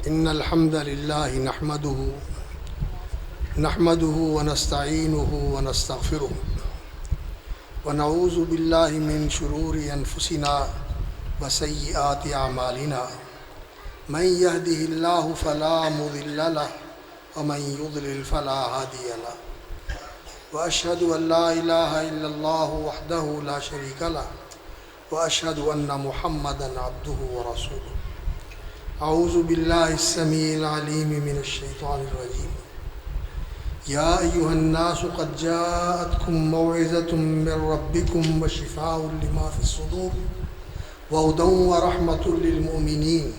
إن الحمد لله نحمده ونستعينه ونستغفره ونعوذ بالله من شرور أنفسنا وسيئات أعمالنا من يهده الله فلا مضل له ومن يضلل فلا هادي له وأشهد أن لا إله إلا الله وحده لا شريك له وأشهد أن محمدا عبده ورسوله أعوذ بالله السميع العليم من الشيطان الرجيم يا أيها الناس قد جاءتكم موعظة من ربكم وشفاء لما في الصدور وهدى ورحمة للمؤمنين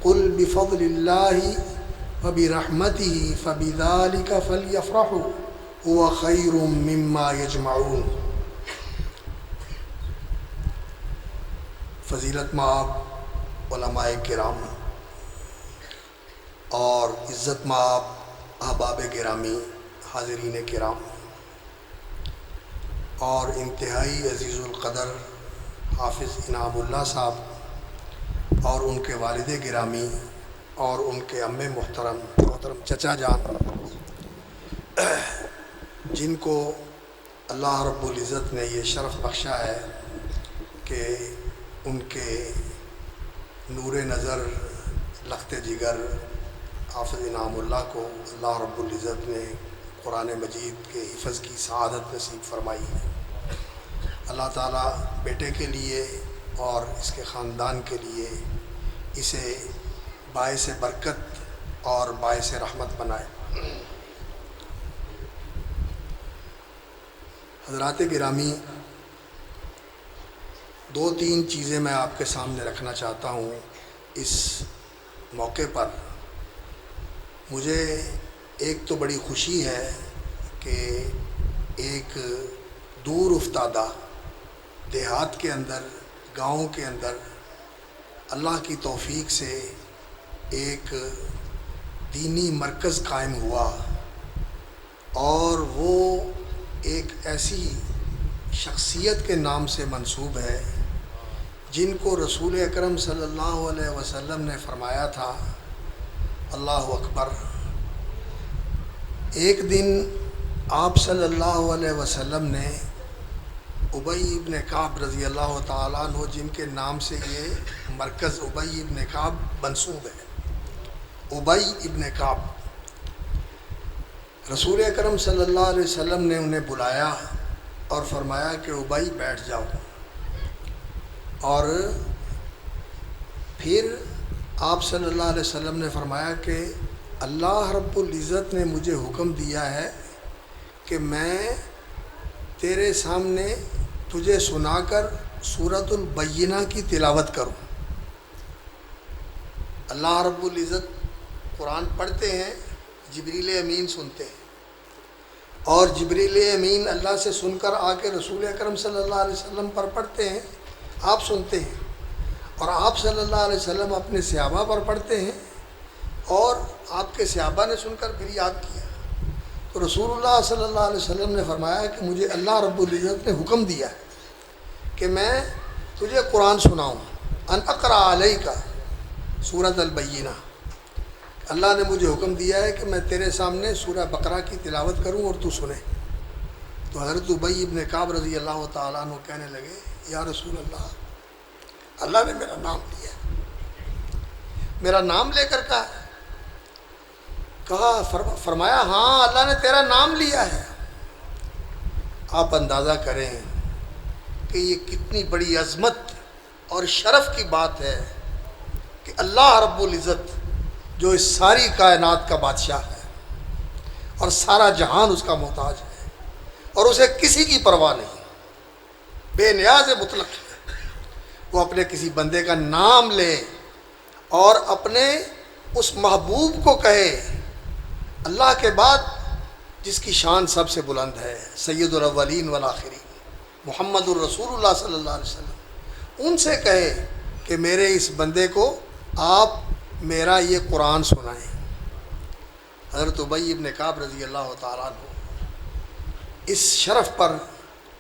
قل بفضل الله وبرحمته فبذلك فليفرحوا هو خير مما يجمعون۔ فضیلت مآب علماء کرام اور عزت مآب احباب گرامی حاضرین کرام اور انتہائی عزیز القدر حافظ انعام اللہ صاحب اور ان کے والد گرامی اور ان کے امّ محترم چچا جان، جن کو اللہ رب العزت نے یہ شرف بخشا ہے کہ ان کے نور نظر لخت جگر حافظ انعام اللہ کو اللہ رب العزت نے قرآن مجید کے حفظ کی سعادت نصیب فرمائی ہے۔ اللہ تعالیٰ بیٹے کے لیے اور اس کے خاندان کے لیے اسے باعث برکت اور باعث رحمت بنائے۔ حضرات گرامی، دو تین چیزیں میں آپ کے سامنے رکھنا چاہتا ہوں اس موقع پر۔ مجھے ایک تو بڑی خوشی ہے کہ ایک دور افتادہ دیہات کے اندر، گاؤں کے اندر اللہ کی توفیق سے ایک دینی مرکز قائم ہوا، اور وہ ایک ایسی شخصیت کے نام سے منسوب ہے جن کو رسول اکرم صلی اللہ علیہ وسلم نے فرمایا تھا، اللہ اکبر۔ ایک دن آپ صلی اللہ علیہ وسلم نے ابی ابن کعب رضی اللہ تعالیٰ عنہ، جن کے نام سے یہ مرکز ابی ابن کعب منسوب ہے، ابی ابن کعب، رسول اکرم صلی اللہ علیہ وسلم نے انہیں بلایا اور فرمایا کہ ابی بیٹھ جاؤ، اور پھر آپ صلی اللہ علیہ وسلم نے فرمایا کہ اللہ رب العزت نے مجھے حکم دیا ہے کہ میں تیرے سامنے تجھے سنا کر سورۃ البینہ کی تلاوت کروں۔ اللہ رب العزت قرآن پڑھتے ہیں، جبریل امین سنتے ہیں، اور جبریل امین اللہ سے سن کر آ کے رسول اکرم صلی اللہ علیہ وسلم پر پڑھتے ہیں، آپ سنتے ہیں، اور آپ صلی اللہ علیہ وسلم اپنے صحابہ پر پڑھتے ہیں، اور آپ کے صحابہ نے سن کر پھر یاد کیا۔ تو رسول اللہ صلی اللہ علیہ وسلم نے فرمایا کہ مجھے اللہ رب العزت نے حکم دیا ہے کہ میں تجھے قرآن سناؤں، ان اقرأ علیک سورۃ البینہ۔ اللہ نے مجھے حکم دیا ہے کہ میں تیرے سامنے سورہ بقرہ کی تلاوت کروں اور تو سنے۔ تو حضرت ابی ابن کعب رضی اللہ تعالیٰ عنہ کہنے لگے، یا رسول اللہ، اللہ نے میرا نام لیا، میرا نام لے کر کہا فرمایا ہاں اللہ نے تیرا نام لیا ہے۔ آپ اندازہ کریں کہ یہ کتنی بڑی عظمت اور شرف کی بات ہے کہ اللہ رب العزت جو اس ساری کائنات کا بادشاہ ہے اور سارا جہان اس کا محتاج ہے، اور اسے کسی کی پرواہ نہیں، بے نیاز مطلق ہے، وہ اپنے کسی بندے کا نام لے اور اپنے اس محبوب کو کہے، اللہ کے بعد جس کی شان سب سے بلند ہے، سید الاولین والآخرین محمد الرسول اللہ صلی اللہ علیہ وسلم، ان سے کہے کہ میرے اس بندے کو آپ میرا یہ قرآن سنائیں۔ حضرت ابی ابن کعب رضی اللہ تعالیٰ عنہ اس شرف پر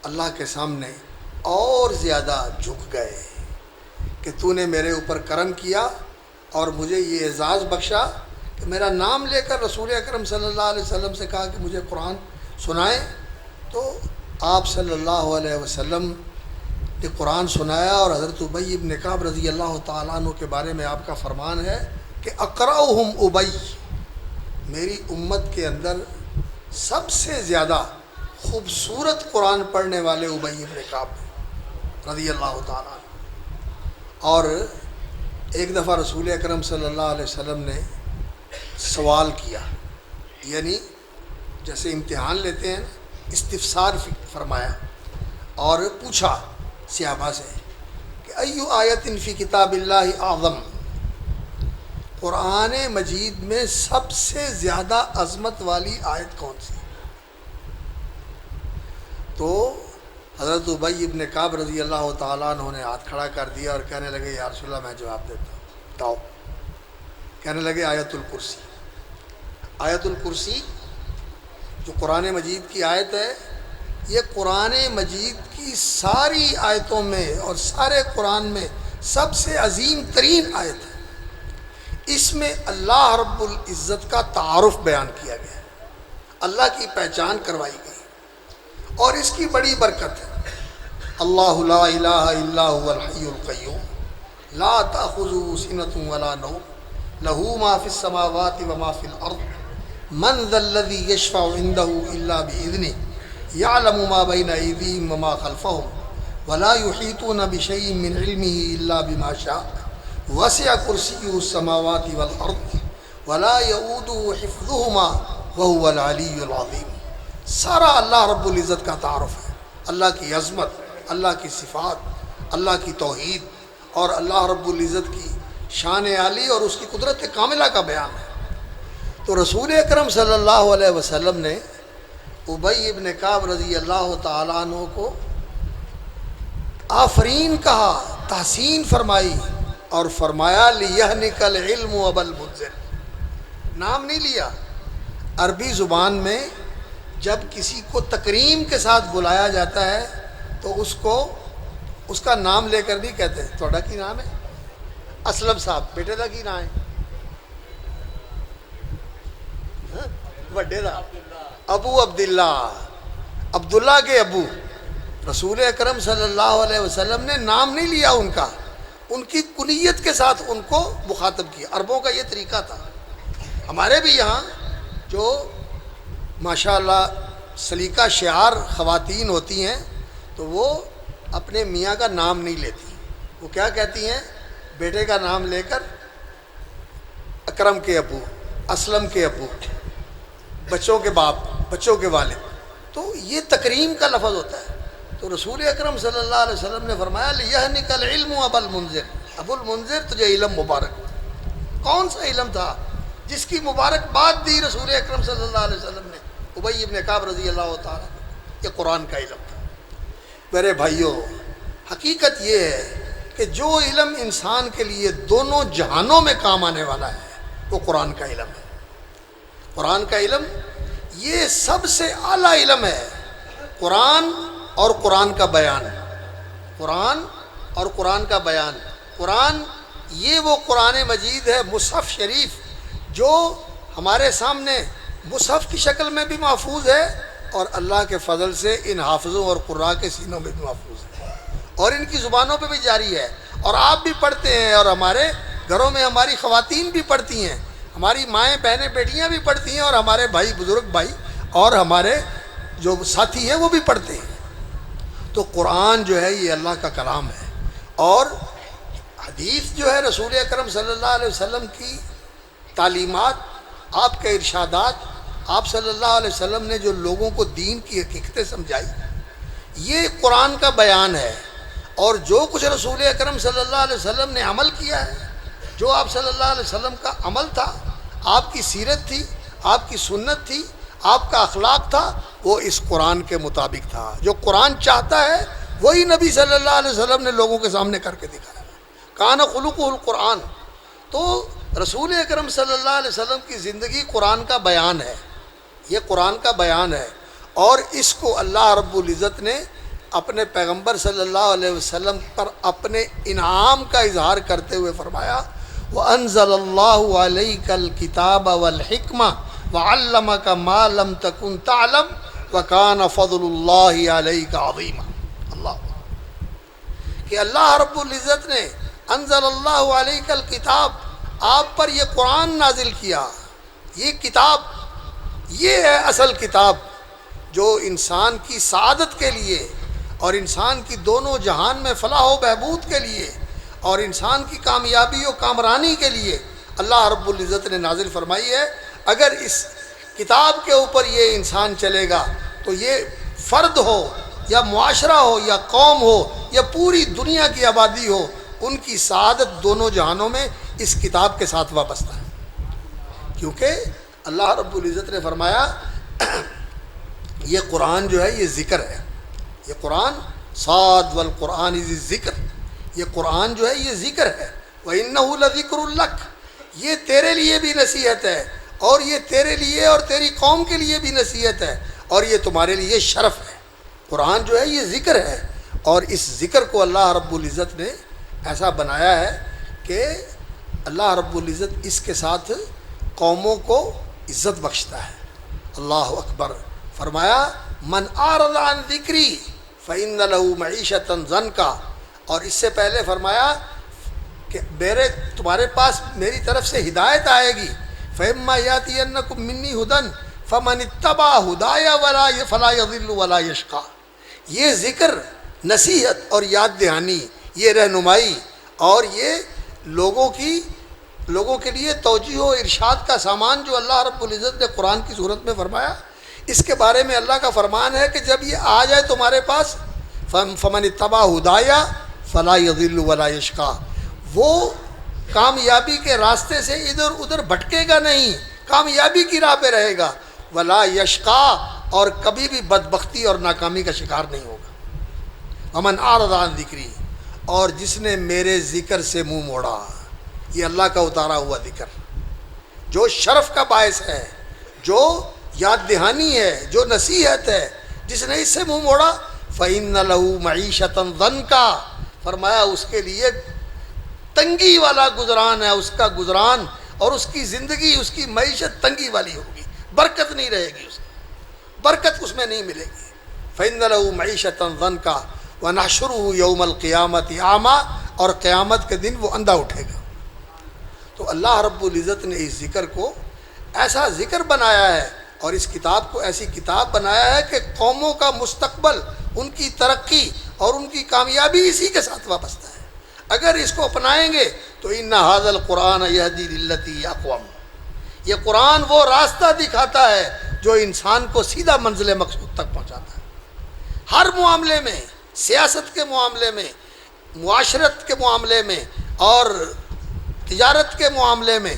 اللہ کے سامنے اور زیادہ جھک گئے کہ تو نے میرے اوپر کرم کیا اور مجھے یہ اعزاز بخشا کہ میرا نام لے کر رسول اکرم صلی اللہ علیہ وسلم سے کہا کہ مجھے قرآن سنائیں، تو آپ صلی اللہ علیہ وسلم نے قرآن سنایا۔ اور حضرت ابی ابن کعب رضی اللہ تعالیٰ عنہ کے بارے میں آپ کا فرمان ہے کہ اقرأہم ابی، میری امت کے اندر سب سے زیادہ خوبصورت قرآن پڑھنے والے ابی ابن کعب رضی اللہ تعالیٰ عنہ۔ اور ایک دفعہ رسول اکرم صلی اللہ علیہ وسلم نے سوال کیا، یعنی جیسے امتحان لیتے ہیں، استفسار فرمایا اور پوچھا صحابہ سے کہ ایو آیت فی کتاب اللہ اعظم، قرآن مجید میں سب سے زیادہ عظمت والی آیت کون سی؟ تو حضرت ابی ابن کعب رضی اللہ تعالیٰ عنہ نے ہاتھ کھڑا کر دیا اور کہنے لگے یا رسول اللہ میں جواب دیتا ہوں، بتاؤ۔ کہنے لگے آیت الکرسی۔ آیت الکرسی جو قرآن مجید کی آیت ہے، یہ قرآن مجید کی ساری آیتوں میں اور سارے قرآن میں سب سے عظیم ترین آیت ہے۔ اس میں اللہ رب العزت کا تعارف بیان کیا گیا ہے، اللہ کی پہچان کروائی گئی، اور اس کی بڑی برکت ہے۔ اللہ لا الہ الا هو الحی القیوم لا تأخذہ سنۃ ولا نوم لہ ما فی السماوات وما فی الارض من ذا الذی یشفع عندہ الا بإذنہ یعلم ما بین ایدیہم وما خلفہم ولا یحیطون بشیء من علمہ الا بما شاء وسع کرسیہ السماوات والارض ولا یؤودہ حفظہما وہو العلی العظیم۔ سارا اللہ رب العزت کا تعارف ہے، اللہ کی عظمت، اللہ کی صفات، اللہ کی توحید اور اللہ رب العزت کی شان عالی اور اس کی قدرت کاملہ کا بیان ہے۔ تو رسول اکرم صلی اللہ علیہ وسلم نے ابی ابن کعب رضی اللہ تعالیٰ عنہ کو آفرین کہا، تحسین فرمائی اور فرمایا لِيَهْنِكَ الْعِلْمُ أَبَا الْمُنذِرِ، نام نہیں لیا۔ عربی زبان میں جب کسی کو تکریم کے ساتھ بلایا جاتا ہے تو اس کو اس کا نام لے کر نہیں کہتے ہیں۔ تھوڑا کی نام ہے اسلم صاحب، بیٹے دا کی نام ہے بڑے دا ابو عبداللہ، عبداللہ کے ابو۔ رسول اکرم صلی اللہ علیہ وسلم نے نام نہیں لیا ان کا، ان کی کنیت کے ساتھ ان کو مخاطب کیا۔ عربوں کا یہ طریقہ تھا۔ ہمارے بھی یہاں جو ماشاءاللہ سلیقہ شعار خواتین ہوتی ہیں تو وہ اپنے میاں کا نام نہیں لیتی، وہ کیا کہتی ہیں؟ بیٹے کا نام لے کر اکرم کے ابو، اسلم کے ابو، بچوں کے باپ، بچوں کے والد، تو یہ تکریم کا لفظ ہوتا ہے۔ تو رسول اکرم صلی اللہ علیہ وسلم نے فرمایا لِيَهْنِكَ الْعِلْمُ أَبَا الْمُنذِرِ، ابو المنذر تجھے علم مبارک۔ کون سا علم تھا جس کی مبارکباد دی رسول اکرم صلی اللہ علیہ وسلم نے ابی ابن کعب رضی اللہ تعالیٰ؟ یہ قرآن کا علم تھا۔ میرے بھائیوں، حقیقت یہ ہے کہ جو علم انسان کے لیے دونوں جہانوں میں کام آنے والا ہے وہ قرآن کا علم ہے۔ قرآن کا علم یہ سب سے اعلیٰ علم ہے۔ قرآن اور قرآن کا بیان، قرآن اور قرآن کا بیان۔ قرآن یہ وہ قرآن مجید ہے، مصحف شریف، جو ہمارے سامنے مصحف کی شکل میں بھی محفوظ ہے اور اللہ کے فضل سے ان حافظوں اور قراء کے سینوں میں بھی محفوظ ہے اور ان کی زبانوں پہ بھی جاری ہے، اور آپ بھی پڑھتے ہیں اور ہمارے گھروں میں ہماری خواتین بھی پڑھتی ہیں، ہماری مائیں بہنیں بیٹیاں بھی پڑھتی ہیں، اور ہمارے بھائی بزرگ بھائی اور ہمارے جو ساتھی ہیں وہ بھی پڑھتے ہیں۔ تو قرآن جو ہے یہ اللہ کا کلام ہے، اور حدیث جو ہے رسول اکرم صلی اللہ علیہ وسلم کی تعلیمات، آپ کے ارشادات، آپ صلی اللہ علیہ وسلم نے جو لوگوں کو دین کی حقیقتیں سمجھائی، یہ قرآن کا بیان ہے۔ اور جو کچھ رسول اکرم صلی اللہ علیہ وسلم نے عمل کیا ہے، جو آپ صلی اللہ علیہ وسلم کا عمل تھا، آپ کی سیرت تھی، آپ کی سنت تھی، آپ کا اخلاق تھا، وہ اس قرآن کے مطابق تھا۔ جو قرآن چاہتا ہے وہی نبی صلی اللہ علیہ وسلم نے لوگوں کے سامنے کر کے دکھایا۔ کان خلقہ القرآن، تو رسول اکرم صلی اللہ علیہ وسلم کی زندگی قرآن کا بیان ہے، یہ قرآن کا بیان ہے، اور اس کو اللہ رب العزت نے اپنے پیغمبر صلی اللہ علیہ وسلم پر اپنے انعام کا اظہار کرتے ہوئے فرمایا وَأَنزَلَ اللَّهُ عَلَيْكَ الْكِتَابَ وَالْحِكْمَةَ وَعَلَّمَكَ مَا لَمْ تَكُنْ تَعْلَمُ وَكَانَ فَضْلُ اللَّهِ عَلَيْكَ عَظِيمًا۔ اللہ کہ اللہ رب العزت نے انزل اللہ علیک الکتاب، آپ پر یہ قرآن نازل کیا، یہ کتاب، یہ ہے اصل کتاب جو انسان کی سعادت کے لیے اور انسان کی دونوں جہان میں فلاح و بہبود کے لیے اور انسان کی کامیابی و کامرانی کے لیے اللہ رب العزت نے نازل فرمائی ہے۔ اگر اس کتاب کے اوپر یہ انسان چلے گا تو یہ فرد ہو یا معاشرہ ہو یا قوم ہو یا پوری دنیا کی آبادی ہو، ان کی سعادت دونوں جہانوں میں اس کتاب کے ساتھ وابستہ ہے۔ کیونکہ اللہ رب العزت نے فرمایا یہ قرآن جو ہے یہ ذکر ہے، یہ قرآن صاد والقرآن ذی الذکر، یہ قرآن جو ہے یہ ذکر ہے۔ وَإِنَّهُ لَذِكْرٌ لَكَ، یہ تیرے لیے بھی نصیحت ہے اور یہ تیرے لیے اور تیری قوم کے لیے بھی نصیحت ہے اور یہ تمہارے لیے شرف ہے۔ قرآن جو ہے یہ ذکر ہے، اور اس ذکر کو اللہ رب العزت نے ایسا بنایا ہے کہ اللہ رب العزت اس کے ساتھ قوموں کو عزت بخشتا ہے۔ اللہ اکبر۔ فرمایا من اعرض عن ذکری فإن له معیشۃ ضنکا، اور اس سے پہلے فرمایا کہ تمہارے پاس میری طرف سے ہدایت آئے گی، فإما یأتینکم منی ھدی فمن اتبع ھدایا فلا یضل ولا یشقی۔ یہ ذکر، نصیحت اور یاد دہانی، یہ رہنمائی اور یہ لوگوں کے لیے توجیہ و ارشاد کا سامان جو اللہ رب العزت نے قرآن کی صورت میں فرمایا، اس کے بارے میں اللہ کا فرمان ہے کہ جب یہ آ جائے تمہارے پاس فمن اتبع ھدایا فلا یضل ولا یشقی، وہ کامیابی کے راستے سے ادھر ادھر بھٹکے گا نہیں، کامیابی کی راہ پہ رہے گا، ولا یشقی، اور کبھی بھی بدبختی اور ناکامی کا شکار نہیں ہوگا۔ ومن اعرض عن ذکری، اور جس نے میرے ذکر سے منہ موڑا، یہ اللہ کا اتارا ہوا ذکر جو شرف کا باعث ہے، جو یاد دہانی ہے، جو نصیحت ہے، جس نے اس سے منہ موڑا فإن له معیشۃ ضنکا، فرمایا اس کے لیے تنگی والا گزران ہے، اس کا گزران اور اس کی زندگی، اس کی معیشت تنگی والی ہوگی، برکت نہیں رہے گی، اس کی برکت اس میں نہیں ملے گی۔ فإن له معیشۃ ضنکا ونحشرہ یوم القیامۃ اعمیٰ، اور قیامت کے دن وہ اندھا اٹھے گا۔ تو اللہ رب العزت نے اس ذکر کو ایسا ذکر بنایا ہے اور اس کتاب کو ایسی کتاب بنایا ہے کہ قوموں کا مستقبل، ان کی ترقی اور ان کی کامیابی اسی کے ساتھ وابستہ ہے۔ اگر اس کو اپنائیں گے تو ان ھذا القرآن یہدی للتی ہی اقوم، یہ قرآن وہ راستہ دکھاتا ہے جو انسان کو سیدھا منزل مقصود تک پہنچاتا ہے۔ ہر معاملے میں، سیاست کے معاملے میں، معاشرت کے معاملے میں اور تجارت کے معاملے میں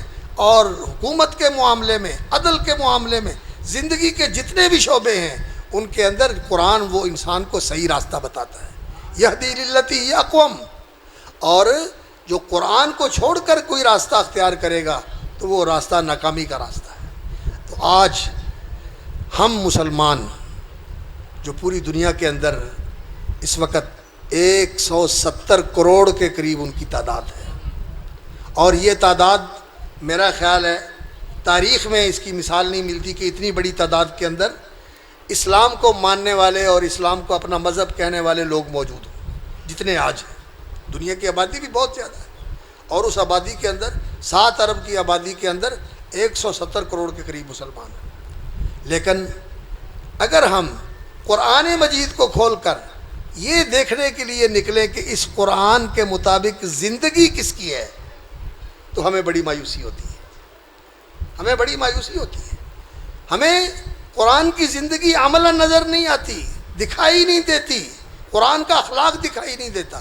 اور حکومت کے معاملے میں، عدل کے معاملے میں، زندگی کے جتنے بھی شعبے ہیں ان کے اندر قرآن وہ انسان کو صحیح راستہ بتاتا ہے۔ یہدی للتی ہی اقوم، اور جو قرآن کو چھوڑ کر کوئی راستہ اختیار کرے گا تو وہ راستہ ناکامی کا راستہ ہے۔ تو آج ہم مسلمان جو پوری دنیا کے اندر اس وقت 170 کروڑ کے قریب ان کی تعداد ہے، اور یہ تعداد میرا خیال ہے تاریخ میں اس کی مثال نہیں ملتی کہ اتنی بڑی تعداد کے اندر اسلام کو ماننے والے اور اسلام کو اپنا مذہب کہنے والے لوگ موجود ہوں جتنے آج ہیں۔ دنیا کی آبادی بھی بہت زیادہ ہے، اور اس آبادی کے اندر 7 ارب کی آبادی کے اندر 170 کروڑ کے قریب مسلمان ہیں۔ لیکن اگر ہم قرآن مجید کو کھول کر یہ دیکھنے کے لیے نکلیں کہ اس قرآن کے مطابق زندگی کس کی ہے تو ہمیں بڑی مایوسی ہوتی ہے، ہمیں بڑی مایوسی ہوتی ہے۔ ہمیں قرآن کی زندگی عملاً نظر نہیں آتی، دکھائی نہیں دیتی، قرآن کا اخلاق دکھائی نہیں دیتا۔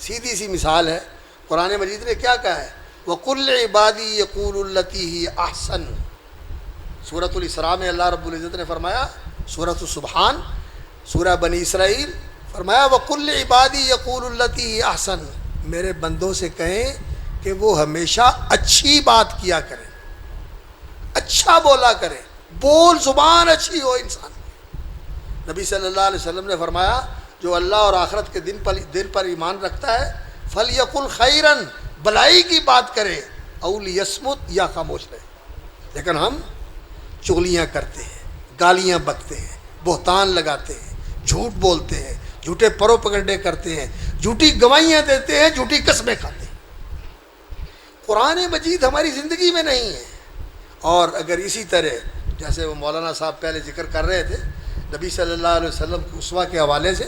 سیدھی سی مثال ہے، قرآن مجید نے کیا کہا ہے؟ وَقُلْ عِبَادِي يَقُولُ الَّتِي هِيَ أَحْسَنُ، سورۃ الاسراء میں اللہ رب العزت نے فرمایا، سورۃ السبحان، سورہ بنی اسرائیل، فرمایا وَقُلْ عِبَادِي يَقُولُ الَّتِي هِيَ أَحْسَنُ، میرے بندوں سے کہیں کہ وہ ہمیشہ اچھی بات کیا کریں، اچھا بولا کریں، بول زبان اچھی ہو انسان کی۔ نبی صلی اللہ علیہ وسلم نے فرمایا جو اللہ اور آخرت کے دن پر ایمان رکھتا ہے فَلْيَقُلْ خَيْرًا، بھلائی کی بات کرے، او لیصمت، یا خاموش رہے. لیکن ہم چغلیاں کرتے ہیں، گالیاں بکتے ہیں، بہتان لگاتے ہیں، جھوٹ بولتے ہیں، جھوٹے پروپگنڈے کرتے ہیں، جھوٹی گواہیاں دیتے ہیں، جھوٹی قسمیں کھاتے ہیں. قرآن مجید ہماری زندگی میں نہیں ہے. اور اگر اسی طرح جیسے وہ مولانا صاحب پہلے ذکر کر رہے تھے نبی صلی اللہ علیہ وسلم کی اسوہ کے حوالے سے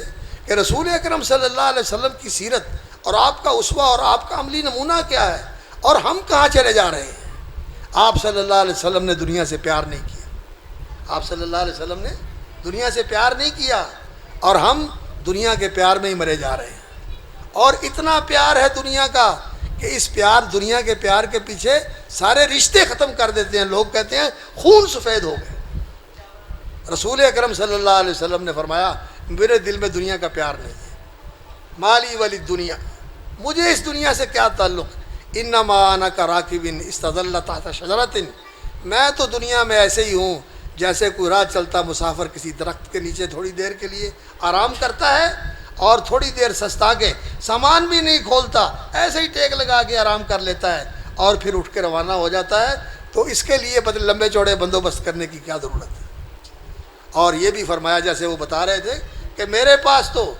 کہ رسول اکرم صلی اللہ علیہ وسلم کی سیرت اور آپ کا اسوہ اور آپ کا عملی نمونہ کیا ہے، اور ہم کہاں چلے جا رہے ہیں. آپ صلی اللہ علیہ وسلم نے دنیا سے پیار نہیں کیا. آپ صلی اللہ علیہ وسلم نے دنیا سے پیار نہیں کیا، اور ہم دنیا کے پیار میں ہی مرے جا رہے ہیں. اور اتنا پیار ہے دنیا کا کہ اس دنیا کے پیار کے پیچھے سارے رشتے ختم کر دیتے ہیں. لوگ کہتے ہیں خون سفید ہو گئے. رسول اکرم صلی اللہ علیہ وسلم نے فرمایا میرے دل میں دنیا کا پیار نہیں ہے. مالی ولی دنیا، مجھے اس دنیا سے کیا تعلق. انما انا کراکب استظل تحت شجرۃ، میں تو دنیا میں ایسے ہی ہوں جیسے کوئی راہ چلتا مسافر کسی درخت کے نیچے تھوڑی دیر کے لیے آرام کرتا ہے، اور تھوڑی دیر سستا کے سامان بھی نہیں کھولتا، ایسے ہی ٹیک لگا کے آرام کر لیتا ہے اور پھر اٹھ کے روانہ ہو جاتا ہے. تو اس کے لیے لمبے چوڑے بندوبست کرنے کی کیا ضرورت ہے. اور یہ بھی فرمایا جیسے وہ بتا رہے تھے کہ میرے پاس تو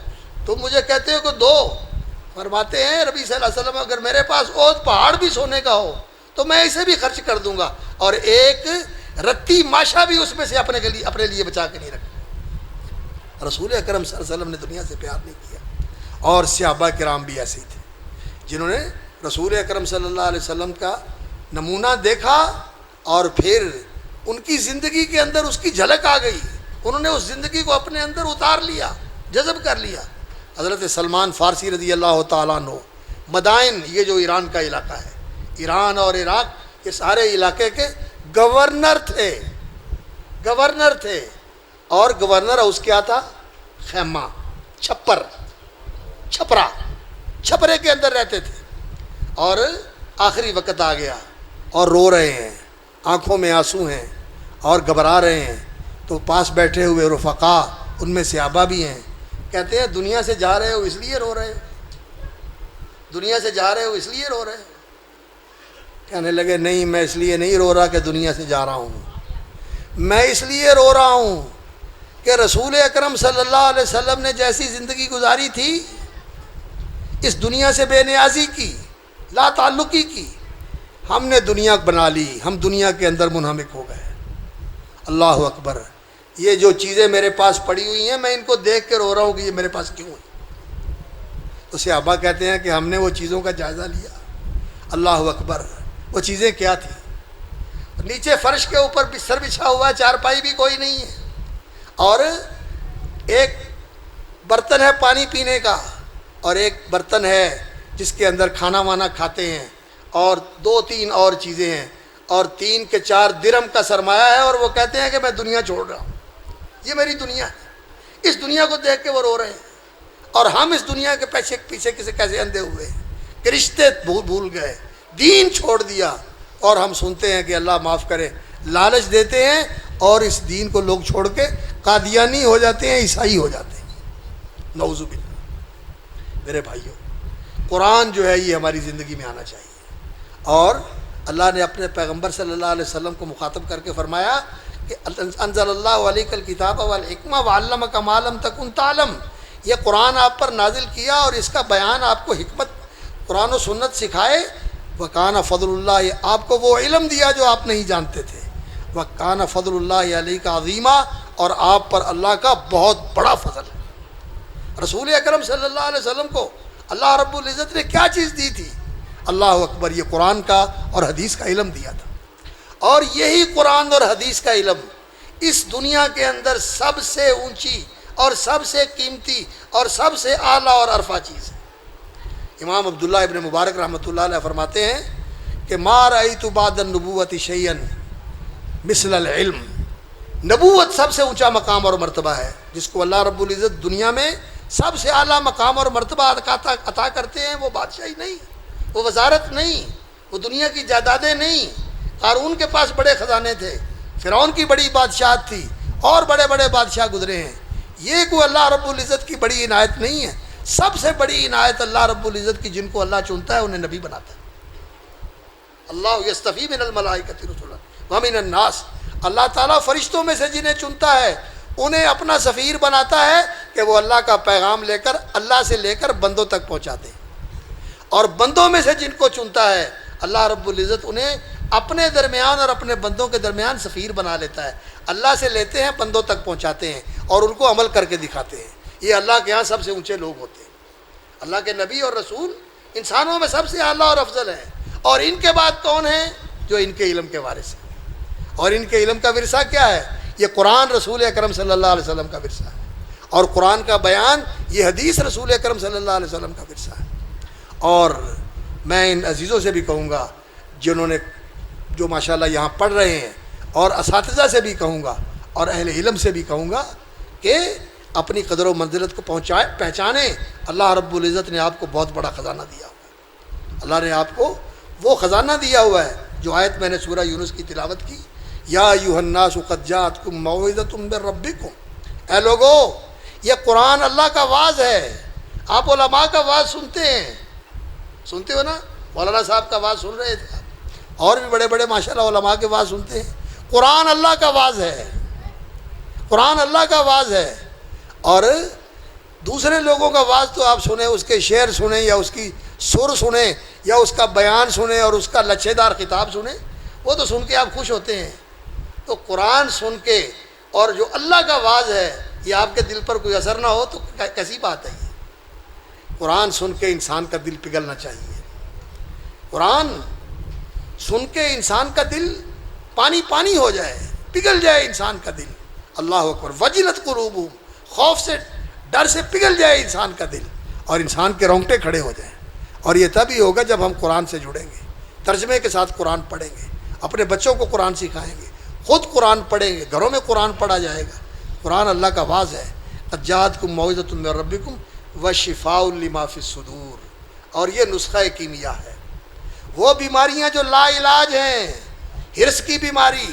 تم مجھے کہتے ہو کہ دو، فرماتے ہیں نبی صلی اللہ علیہ وسلم اگر میرے پاس اوت پہاڑ بھی سونے کا ہو تو میں اسے بھی خرچ کر دوں گا، اور ایک رتی ماشا بھی اس میں سے اپنے لیے بچا کے نہیں رکھا. رسول اکرم صلی اللہ علیہ وسلم نے دنیا سے پیار نہیں کیا. اور صحابہ کرام بھی ایسے ہی تھے جنہوں نے رسول اکرم صلی اللہ علیہ وسلم کا نمونہ دیکھا اور پھر ان کی زندگی کے اندر اس کی جھلک آ گئی. انہوں نے اس زندگی کو اپنے اندر اتار لیا، جذب کر لیا. حضرت سلمان فارسی رضی اللہ تعالیٰ عنہ مدائن، یہ جو ایران کا علاقہ ہے، ایران اور عراق، یہ سارے علاقے کے گورنر تھے. اور گورنر ہاؤس کیا تھا؟ خیمہ، چھپرے کے اندر رہتے تھے. اور آخری وقت آ گیا اور رو رہے ہیں، آنکھوں میں آنسو ہیں اور گھبرا رہے ہیں. تو پاس بیٹھے ہوئے رفقا، ان میں صحابہ بھی ہیں، کہتے ہیں دنیا سے جا رہے ہو اس لیے رو رہے ہو، دنیا سے جا رہے ہو اس لیے رو رہے ہو. کہنے لگے نہیں، میں اس لیے نہیں رو رہا کہ دنیا سے جا رہا ہوں، میں اس لیے رو رہا ہوں کہ رسول اکرم صلی اللہ علیہ وسلم نے جیسی زندگی گزاری تھی، اس دنیا سے بے نیازی کی، لا تعلقی کی، ہم نے دنیا بنا لی، ہم دنیا کے اندر منہمک ہو گئے. اللہ اکبر. یہ جو چیزیں میرے پاس پڑی ہوئی ہیں میں ان کو دیکھ کے رو رہا ہوں کہ یہ میرے پاس کیوں ہے. تو صحابہ کہتے ہیں کہ ہم نے وہ چیزوں کا جائزہ لیا. اللہ اکبر. وہ چیزیں کیا تھیں؟ نیچے فرش کے اوپر بستر بچھا ہوا ہے، چارپائی بھی کوئی نہیں ہے، اور ایک برتن ہے پانی پینے کا، اور ایک برتن ہے جس کے اندر کھانا وانا کھاتے ہیں، اور 2-3 اور چیزیں ہیں، اور 3 کے 4 درہم کا سرمایہ ہے. اور وہ کہتے ہیں کہ میں دنیا چھوڑ رہا ہوں، یہ میری دنیا ہے. اس دنیا کو دیکھ کے وہ رو رہے ہیں. اور ہم اس دنیا کے پیچھے کیسے اندھے ہوئے کہ رشتے بھول گئے، دین چھوڑ دیا. اور ہم سنتے ہیں کہ اللہ معاف کرے، لالچ دیتے ہیں اور اس دین کو لوگ چھوڑ کے قادیانی ہو جاتے ہیں، عیسائی ہو جاتے ہیں. نعوذ باللہ. میرے بھائیوں، قرآن جو ہے یہ ہماری زندگی میں آنا چاہیے. اور اللہ نے اپنے پیغمبر صلی اللہ علیہ وسلم کو مخاطب کر کے فرمایا کہ انزل اللہ علیک الکتاب والحکمہ وعلمک ما لم تکن تعلم. یہ قرآن آپ پر نازل کیا اور اس کا بیان آپ کو حکمت قرآن و سنت سکھائے. وکان فضل اللہ، آپ کو وہ علم دیا جو آپ نہیں جانتے تھے. وکان فضل اللہ علیک عظیمہ، اور آپ پر اللہ کا بہت بڑا فضل ہے. رسول اکرم صلی اللہ علیہ وسلم کو اللہ رب العزت نے کیا چیز دی تھی؟ اللہ اکبر. یہ قرآن کا اور حدیث کا علم دیا تھا. اور یہی قرآن اور حدیث کا علم اس دنیا کے اندر سب سے اونچی اور سب سے قیمتی اور سب سے اعلیٰ اور عرفہ چیز ہے. امام عبداللہ ابن مبارک رحمۃ اللہ علیہ فرماتے ہیں کہ ما رأیت بعد النبوۃ شیئا مثل العلم. نبوت سب سے اونچا مقام اور مرتبہ ہے جس کو اللہ رب العزت دنیا میں سب سے اعلیٰ مقام اور مرتبہ عطا کرتے ہیں. وہ بادشاہی نہیں، وہ وزارت نہیں، وہ دنیا کی جائیدادیں نہیں. قارون کے پاس بڑے خزانے تھے، فرعون کی بڑی بادشاہت تھی، اور بڑے بڑے بادشاہ گزرے ہیں. یہ کوئی اللہ رب العزت کی بڑی عنایت نہیں ہے. سب سے بڑی عنایت اللہ رب العزت کی جن کو اللہ چنتا ہے انہیں نبی بناتا ہے. اللہ یستفی من الملائکۃ رسلا ومن الناس، اللہ تعالیٰ فرشتوں میں سے جنہیں چنتا ہے انہیں اپنا سفیر بناتا ہے کہ وہ اللہ کا پیغام لے کر، اللہ سے لے کر بندوں تک پہنچاتے ہیں، اور بندوں میں سے جن کو چنتا ہے اللہ رب العزت انہیں اپنے درمیان اور اپنے بندوں کے درمیان سفیر بنا لیتا ہے، اللہ سے لیتے ہیں بندوں تک پہنچاتے ہیں اور ان کو عمل کر کے دکھاتے ہیں۔ یہ اللہ کے ہاں سب سے اونچے لوگ ہوتے ہیں۔ اللہ کے نبی اور رسول انسانوں میں سب سے اعلیٰ اور افضل ہیں، اور ان کے بعد کون ہیں؟ جو ان کے علم کے وارث ہیں۔ اور ان کے علم کا ورثہ کیا ہے؟ یہ قرآن رسول اکرم صلی اللہ علیہ وسلم کا ورثہ ہے، اور قرآن کا بیان یہ حدیث رسول اکرم صلی اللہ علیہ وسلم کا ورثہ ہے۔ اور میں ان عزیزوں سے بھی کہوں گا جنہوں نے جو ماشاءاللہ یہاں پڑھ رہے ہیں، اور اساتذہ سے بھی کہوں گا اور اہل علم سے بھی کہوں گا کہ اپنی قدر و منزلت کو پہچانیں۔ اللہ رب العزت نے آپ کو بہت بڑا خزانہ دیا ہوا ہے۔ اللہ نے آپ کو وہ خزانہ دیا ہوا ہے جو آیت میں نے سورہ یونس کی تلاوت کی، یا ایھا الناس قد جاءتکم موعظۃ من ربکم، اے لوگو یہ قرآن اللہ کا واعظ ہے۔ آپ علماء کا واعظ سنتے ہو نا، مولانا صاحب کا واعظ سن رہے تھے، اور بھی بڑے بڑے ماشاءاللہ علماء کے واعظ سنتے ہیں۔ قرآن اللہ کا واعظ ہے، قرآن اللہ کا واعظ ہے۔ اور دوسرے لوگوں کا واعظ تو آپ سنیں، اس کے شعر سنیں یا اس کی سر سنیں یا اس کا بیان سنیں اور اس کا لچھے دار خطاب سنیں، وہ تو سن کے آپ خوش ہوتے ہیں۔ تو قرآن سن کے اور جو اللہ کا واعظ ہے یہ آپ کے دل پر کوئی اثر نہ ہو تو کیسی بات ہے یہ؟ قرآن سن کے انسان کا دل پگھلنا چاہیے۔ قرآن سن کے انسان کا دل پانی پانی ہو جائے، پگھل جائے انسان کا دل۔ اللہ اکبر، وجلت قلوبہم، خوف سے ڈر سے پگھل جائے انسان کا دل اور انسان کے رونگٹے کھڑے ہو جائیں۔ اور یہ تبھی ہوگا جب ہم قرآن سے جڑیں گے، ترجمے کے ساتھ قرآن پڑھیں گے، اپنے بچوں کو قرآن سکھائیں گے، خود قرآن پڑھیں گے، گھروں میں قرآن پڑھا جائے گا۔ قرآن اللہ کا واعظ ہے۔ قد جاءتکم موعظۃ من ربکم وشفاء لما فی الصدور، اور یہ نسخہ کیمیا ہے۔ وہ بیماریاں جو لا علاج ہیں، ہرس کی بیماری،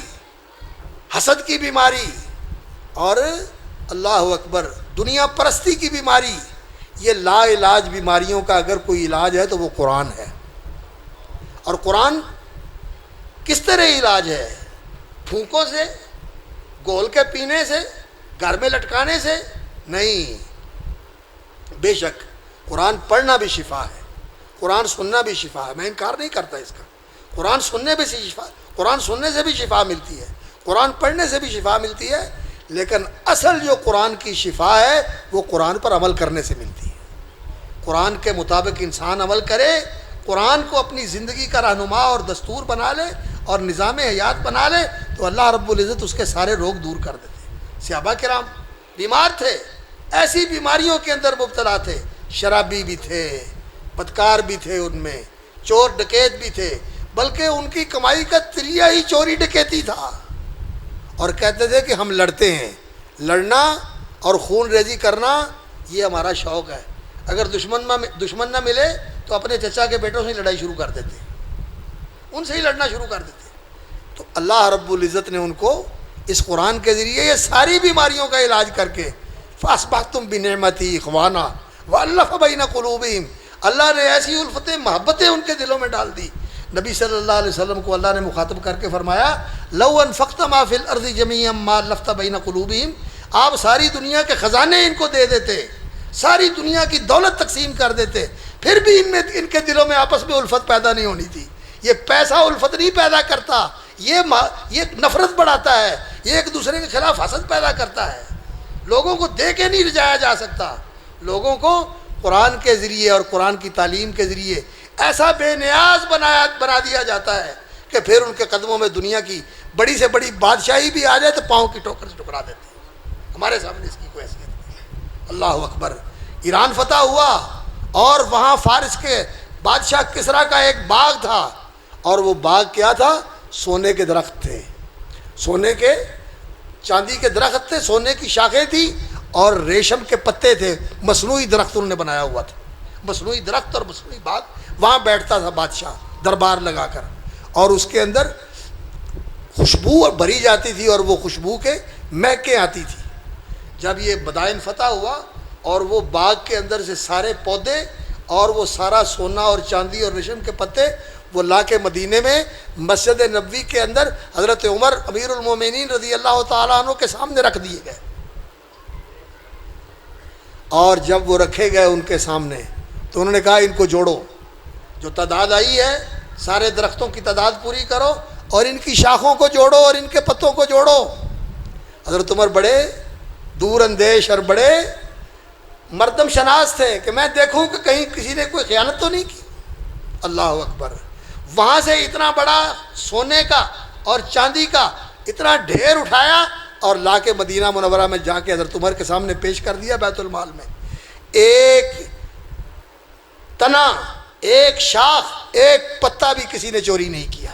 حسد کی بیماری، اور اللہ اکبر دنیا پرستی کی بیماری، یہ لا علاج بیماریوں کا اگر کوئی علاج ہے تو وہ قرآن ہے۔ اور قرآن کس طرح علاج ہے؟ پھونکوں سے، گول کے پینے سے، گھر میں لٹکانے سے نہیں۔ بے شک قرآن پڑھنا بھی شفا ہے، قرآن سننا بھی شفا ہے، میں انکار نہیں کرتا اس کا۔ قرآن سننے بھی شفا، قرآن سننے سے بھی شفا ملتی ہے، قرآن پڑھنے سے بھی شفا ملتی ہے، لیکن اصل جو قرآن کی شفا ہے وہ قرآن پر عمل کرنے سے ملتی ہے۔ قرآن کے مطابق انسان عمل کرے، قرآن کو اپنی زندگی کا رہنما اور دستور بنا لے اور نظام حیات بنا لے تو اللہ رب العزت اس کے سارے روگ دور کر دیتے۔ صحابہ کرام بیمار تھے، ایسی بیماریوں کے اندر مبتلا تھے، شرابی بھی تھے، بدکار بھی تھے، ان میں چور ڈکیت بھی تھے، بلکہ ان کی کمائی کا ذریعہ ہی چوری ڈکیتی تھا، اور کہتے تھے کہ ہم لڑتے ہیں، لڑنا اور خون ریزی کرنا یہ ہمارا شوق ہے۔ اگر دشمن نہ ملے تو اپنے چچا کے بیٹوں سے ہی لڑائی شروع کر دیتے، ان سے ہی لڑنا شروع کر دیتے۔ تو اللہ رب العزت نے ان کو اس قرآن کے ذریعے یہ ساری بیماریوں کا علاج کر کے فَأَصْبَحْتُمْ بِنِعْمَتِهِ إِخْوَانًا وَأَلَّفَ بَيْنَ قُلُوبِهِمْ، اللہ نے ایسی الفتیں، محبتیں ان کے دلوں میں ڈال دی۔ نبی صلی اللہ علیہ وسلم کو اللہ نے مخاطب کر کے فرمایا لَوْ أَنفَقْتَ مَا فِي الْأَرْضِ جَمِيعًا مَا أَلَّفْتَ بَيْنَ قُلُوبِهِمْ، آپ ساری دنیا کے خزانے ان کو دے دیتے، ساری دنیا کی دولت تقسیم کر دیتے، پھر بھی ان کے دلوں میں آپس میں الفت پیدا نہیں ہونی تھی۔ یہ پیسہ الفت نہیں پیدا کرتا، یہ نفرت بڑھاتا ہے، یہ ایک دوسرے کے خلاف حسد پیدا کرتا ہے۔ لوگوں کو دے کے نہیں رجایا جا سکتا، لوگوں کو قرآن کے ذریعے اور قرآن کی تعلیم کے ذریعے ایسا بے نیاز بنا دیا جاتا ہے کہ پھر ان کے قدموں میں دنیا کی بڑی سے بڑی بادشاہی بھی آ جائے تو پاؤں کی ٹوکر سے ٹکرا دیتے ہیں۔ ہمارے سامنے اس کی کوئی حیثیت نہیں۔ اللہ اکبر، ایران فتح ہوا اور وہاں فارس کے بادشاہ کسریٰ کا ایک باغ تھا، اور وہ باغ کیا تھا؟ سونے کے درخت تھے، سونے کے چاندی کے درخت تھے، سونے کی شاخیں تھی اور ریشم کے پتے تھے، مصنوعی درخت انہوں نے بنایا ہوا تھا، مصنوعی درخت اور مصنوعی باغ۔ وہاں بیٹھتا تھا بادشاہ دربار لگا کر، اور اس کے اندر خوشبو بھری جاتی تھی اور وہ خوشبو کے مہکیں آتی تھی۔ جب یہ مدائن فتح ہوا اور وہ باغ کے اندر سے سارے پودے اور وہ سارا سونا اور چاندی اور ریشم کے پتے وہ لا کے مدینے میں مسجد نبوی کے اندر حضرت عمر امیر المومنین رضی اللہ تعالیٰ عنہ کے سامنے رکھ دیے گئے. اور جب وہ رکھے گئے ان کے سامنے تو انہوں نے کہا ان کو جوڑو، جو تعداد آئی ہے سارے درختوں کی تعداد پوری کرو اور ان کی شاخوں کو جوڑو اور ان کے پتوں کو جوڑو. حضرت عمر بڑے دور اندیش اور بڑے مردم شناس تھے کہ میں دیکھوں کہ کہیں کسی نے کوئی خیانت تو نہیں کی. اللہ اکبر. وہاں سے اتنا بڑا سونے کا اور چاندی کا اتنا ڈھیر اٹھایا اور لا کے مدینہ منورہ میں جا کے حضرت عمر کے سامنے پیش کر دیا بیت المال میں. ایک تنا، ایک شاخ، ایک پتا بھی کسی نے چوری نہیں کیا.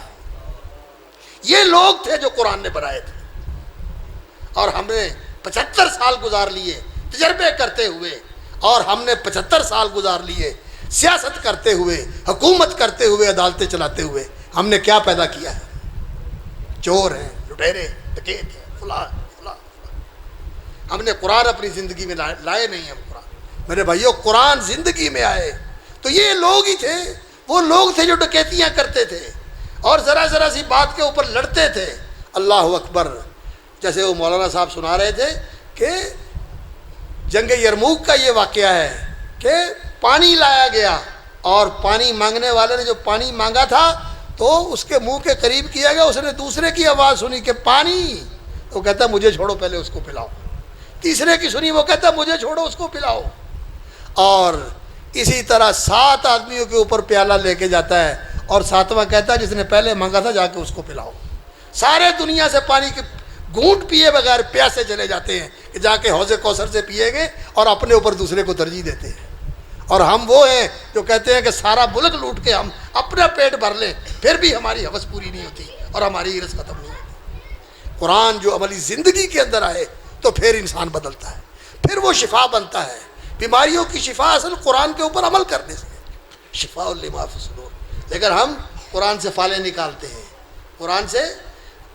یہ لوگ تھے جو قرآن نے بنائے تھے. اور ہم نے 75 سال گزار لیے تجربے کرتے ہوئے، اور ہم نے 75 سال گزار لیے سیاست کرتے ہوئے، حکومت کرتے ہوئے، عدالتیں چلاتے ہوئے. ہم نے کیا پیدا کیا ہے؟ چور ہیں، لٹیرے، ڈکیت ہیں، فلاں فلاں. ہم نے قرآن اپنی زندگی میں لائے نہیں. ہم قرآن، میرے بھائیوں، قرآن زندگی میں آئے تو یہ لوگ ہی تھے. وہ لوگ تھے جو ڈکیتیاں کرتے تھے اور ذرا ذرا سی بات کے اوپر لڑتے تھے. اللہ اکبر. جیسے وہ مولانا صاحب سنا رہے تھے کہ جنگ یرموک کا یہ واقعہ ہے کہ پانی لایا گیا اور پانی مانگنے والے نے جو پانی مانگا تھا تو اس کے منہ کے قریب کیا گیا. اس نے دوسرے کی آواز سنی کہ پانی، وہ کہتا ہے مجھے چھوڑو، پہلے اس کو پلاؤ. تیسرے کی سنی، وہ کہتا ہے مجھے چھوڑو، اس کو پلاؤ. اور اسی طرح 7 آدمیوں کے اوپر پیالہ لے کے جاتا ہے اور 7واں کہتا ہے جس نے پہلے مانگا تھا جا کے اس کو پلاؤ. سارے دنیا سے پانی کے گھونٹ پیے بغیر پیاسے چلے جاتے ہیں کہ جا کے حوض کوثر سے پیے گے اور اپنے اوپر دوسرے کو ترجیح دیتے ہیں. اور ہم وہ ہیں جو کہتے ہیں کہ سارا ملک لوٹ کے ہم اپنا پیٹ بھر لیں پھر بھی ہماری حوث پوری نہیں ہوتی اور ہماری عرض ختم نہیں ہوتی. قرآن جو عملی زندگی کے اندر آئے تو پھر انسان بدلتا ہے، پھر وہ شفا بنتا ہے. بیماریوں کی شفا اصل قرآن کے اوپر عمل کرنے سے، شفاء لما فی الصدور. لیکن ہم قرآن سے فالے نکالتے ہیں، قرآن سے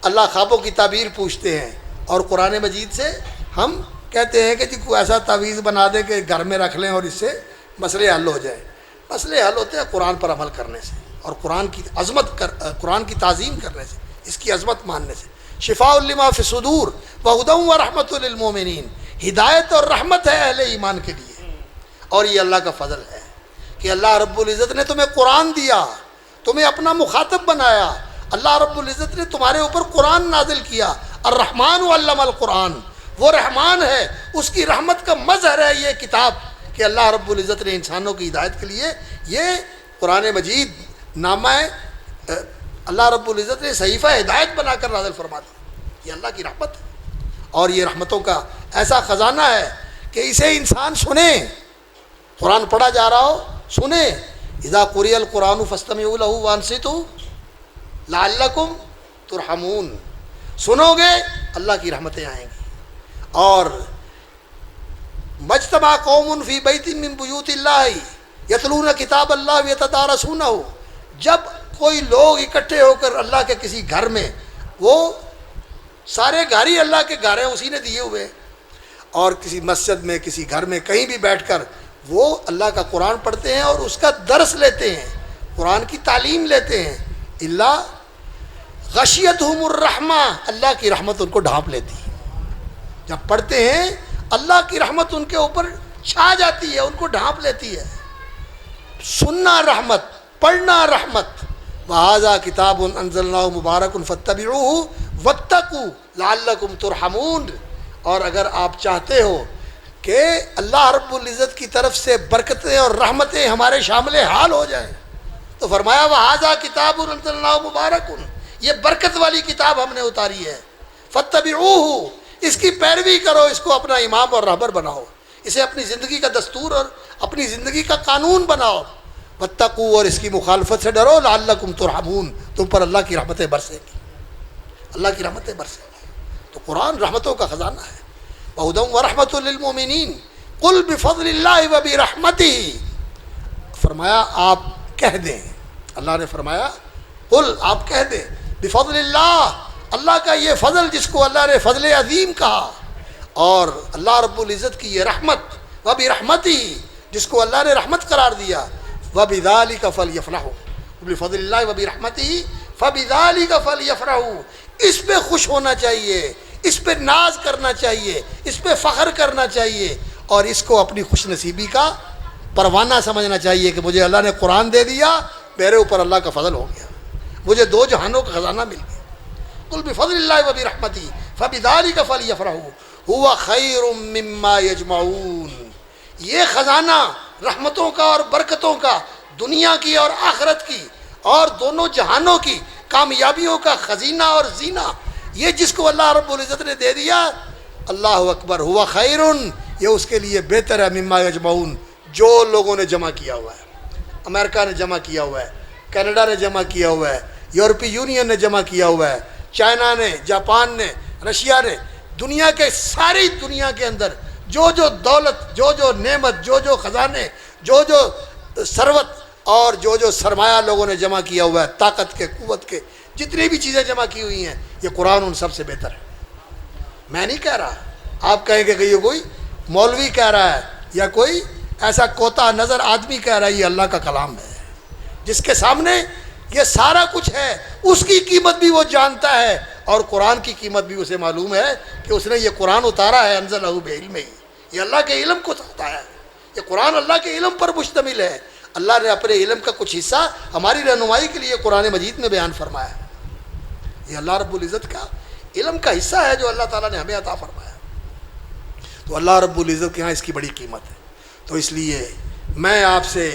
اللہ خوابوں کی تعبیر پوچھتے ہیں، اور قرآن مجید سے ہم کہتے ہیں کہ جی کوئی ایسا تعویذ بنا دے کہ گھر میں رکھ لیں اور اس سے مسئلے حل ہو جائیں. مسئلے حل ہوتے ہیں قرآن پر عمل کرنے سے اور قرآن کی عظمت قرآن کی تعظیم کرنے سے، اس کی عظمت ماننے سے. شفاء لما فی الصدور وہدی ورحمۃ للمؤمنین. ہدایت اور رحمت ہے اہل ایمان کے لیے. اور یہ اللہ کا فضل ہے کہ اللہ رب العزت نے تمہیں قرآن دیا، تمہیں اپنا مخاطب بنایا. اللہ رب العزت نے تمہارے اوپر قرآن نازل کیا. الرحمن علم القرآن. وہ رحمان ہے، اس کی رحمت کا مظہر ہے یہ کتاب کہ اللہ رب العزت نے انسانوں کی ہدایت کے لیے یہ قرآن مجید نامہ اللہ رب العزت نے صحیفہ ہدایت بنا کر نازل فرما دی. یہ اللہ کی رحمت ہے، اور یہ رحمتوں کا ایسا خزانہ ہے کہ اسے انسان سنیں. قرآن پڑھا جا رہا ہو سنیں. اذا قرئ القرآن فاستمعوا له وانصتوا لعلکم ترحمون. سنو گے اللہ کی رحمتیں آئیں گی. اور مجتمع قوم فی بیت من بیوت اللہ یتلون کتاب اللہ یتدارسونہ. جب کوئی لوگ اکٹھے ہو کر اللہ کے کسی گھر میں، وہ سارے گھر ہی اللہ کے گھر ہیں، اسی نے دیے ہوئے، اور کسی مسجد میں کسی گھر میں کہیں بھی بیٹھ کر وہ اللہ کا قرآن پڑھتے ہیں اور اس کا درس لیتے ہیں، قرآن کی تعلیم لیتے ہیں. اللہ غشیتہم الرحمہ. اللہ کی رحمت ان کو ڈھانپ لیتی ہے. جب پڑھتے ہیں اللہ کی رحمت ان کے اوپر چھا جاتی ہے، ان کو ڈھانپ لیتی ہے. سننا رحمت، پڑھنا رحمت. وَهَذَا كِتَابٌ أَنزَلْنَاهُ مُبَارَكٌ فَاتَّبِعُوهُ وَاتَّقُوا لَعَلَّكُمْ تُرْحَمُونَ. اور اگر آپ چاہتے ہو کہ اللہ رب العزت کی طرف سے برکتیں اور رحمتیں ہمارے شامل حال ہو جائیں تو فرمایا وَهَذَا كِتَابٌ أَنزَلْنَاهُ مُبَارَكٌ. یہ برکت والی کتاب ہم نے اتاری ہے. فَاتَّبِعُوهُ. اس کی پیروی کرو، اس کو اپنا امام اور رہبر بناؤ، اسے اپنی زندگی کا دستور اور اپنی زندگی کا قانون بناؤ. واتقوا. اور اس کی مخالفت سے ڈرو. لعلکم ترحمون. تم پر اللہ کی رحمتیں برسیں گی، اللہ کی رحمتیں برسیں گی. تو قرآن رحمتوں کا خزانہ ہے. وہدی ورحمۃ للمؤمنین. قل بفضل اللہ وبرحمتہ. فرمایا آپ کہہ دیں، اللہ نے فرمایا قل آپ کہہ دیں بفضل اللہ. اللہ کا یہ فضل جس کو اللہ نے فضل عظیم کہا، اور اللہ رب العزت کی یہ رحمت وبرحمتہ جس کو اللہ نے رحمت قرار دیا. وبذالک فلیفرحوا. بفضل اللہ وبرحمتہ فبذلک فلیفرحوا، اس پہ خوش ہونا چاہیے، اس پہ ناز کرنا چاہیے، اس پہ فخر کرنا چاہیے، اور اس کو اپنی خوش نصیبی کا پروانہ سمجھنا چاہیے کہ مجھے اللہ نے قرآن دے دیا، میرے اوپر اللہ کا فضل ہو گیا، مجھے دو جہانوں کا خزانہ مل گیا۔ قل بفضل اللہ وبرحمتہ فبذلک فلیفرحوا هو خیر مما یجمعون، یہ خزانہ رحمتوں کا اور برکتوں کا، دنیا کی اور آخرت کی اور دونوں جہانوں کی کامیابیوں کا خزینہ اور زینہ، یہ جس کو اللہ رب العزت نے دے دیا، اللہ اکبر، ہوا خیر، یہ اس کے لیے بہتر ہے، مما یجمعون، جو لوگوں نے جمع کیا ہوا ہے۔ امریکہ نے جمع کیا ہوا ہے، کینیڈا نے جمع کیا ہوا ہے، یورپی یونین نے جمع کیا ہوا ہے، چائنا نے، جاپان نے، رشیا نے، دنیا کے ساری دنیا کے اندر جو جو دولت، جو جو نعمت، جو جو خزانے، جو جو ثروت اور جو جو سرمایہ لوگوں نے جمع کیا ہوا ہے، طاقت کے، قوت کے، جتنی بھی چیزیں جمع کی ہوئی ہیں، یہ قرآن ان سب سے بہتر ہے۔ میں نہیں کہہ رہا، آپ کہیں گے کہ یہ کوئی مولوی کہہ رہا ہے یا کوئی ایسا کوتا نظر آدمی کہہ رہا ہے، یہ اللہ کا کلام ہے جس کے سامنے یہ سارا کچھ ہے، اس کی قیمت بھی وہ جانتا ہے، اور قرآن کی قیمت بھی اسے معلوم ہے کہ اس نے یہ قرآن اتارا ہے، انزلہ بعلمہ، یہ اللہ کے علم کو اتارا ہے، یہ قرآن اللہ کے علم پر مشتمل ہے، اللہ نے اپنے علم کا کچھ حصہ ہماری رہنمائی کے لیے قرآن مجید میں بیان فرمایا ہے، یہ اللہ رب العزت کا علم کا حصہ ہے جو اللہ تعالیٰ نے ہمیں عطا فرمایا، تو اللہ رب العزت کے ہاں اس کی بڑی قیمت ہے۔ تو اس لیے میں آپ سے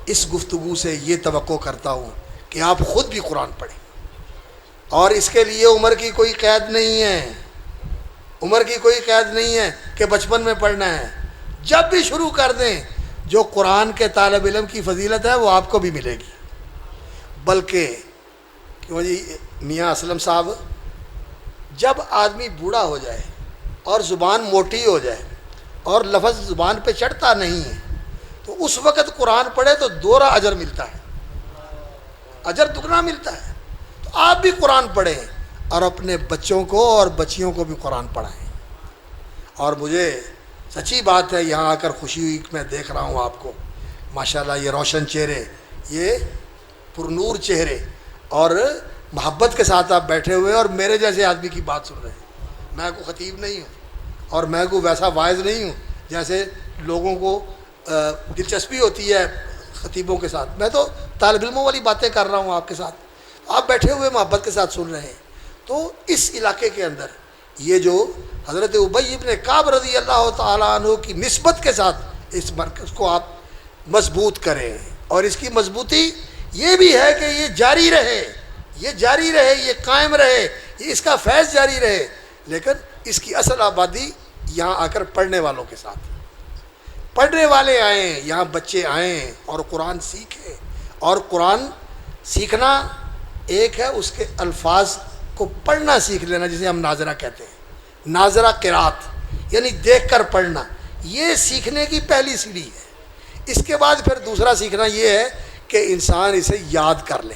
اس گفتگو سے یہ توقع کرتا ہوں کہ آپ خود بھی قرآن پڑھیں، اور اس کے لیے عمر کی کوئی قید نہیں ہے، عمر کی کوئی قید نہیں ہے کہ بچپن میں پڑھنا ہے، جب بھی شروع کر دیں، جو قرآن کے طالب علم کی فضیلت ہے وہ آپ کو بھی ملے گی، بلکہ کیوں جی میاں اسلم صاحب، جب آدمی بوڑھا ہو جائے اور زبان موٹی ہو جائے اور لفظ زبان پہ چڑھتا نہیں ہے، تو اس وقت قرآن پڑھے تو دوہرا اجر ملتا ہے، اجر دگنا ملتا ہے۔ تو آپ بھی قرآن پڑھیں اور اپنے بچوں کو اور بچیوں کو بھی قرآن پڑھائیں۔ اور مجھے سچی بات ہے، یہاں آ کر خوشی ہوئی کہ میں دیکھ رہا ہوں آپ کو، ماشاءاللہ یہ روشن چہرے، یہ پرنور چہرے، اور محبت کے ساتھ آپ بیٹھے ہوئے اور میرے جیسے آدمی کی بات سن رہے ہیں۔ میں کوئی خطیب نہیں ہوں اور میں کوئی ویسا واعظ نہیں ہوں جیسے لوگوں کو دلچسپی ہوتی ہے خطیبوں کے ساتھ، میں تو طالب علموں والی باتیں کر رہا ہوں آپ کے ساتھ، آپ بیٹھے ہوئے محبت کے ساتھ سن رہے ہیں۔ تو اس علاقے کے اندر یہ جو حضرت ابی ابن کعب رضی اللہ تعالیٰ عنہ کی نسبت کے ساتھ اس مرکز کو آپ مضبوط کریں، اور اس کی مضبوطی یہ بھی ہے کہ یہ جاری رہے، یہ جاری رہے، یہ قائم رہے، یہ اس کا فیض جاری رہے، لیکن اس کی اصل آبادی یہاں آ کر پڑھنے والوں کے ساتھ، پڑھنے والے آئیں، یہاں بچے آئیں اور قرآن سیکھیں۔ اور قرآن سیکھنا ایک ہے، اس کے الفاظ کو پڑھنا سیکھ لینا، جسے ہم ناظرہ کہتے ہیں، ناظرہ قرات یعنی دیکھ کر پڑھنا، یہ سیکھنے کی پہلی سیڑھی ہے۔ اس کے بعد پھر دوسرا سیکھنا یہ ہے کہ انسان اسے یاد کر لے،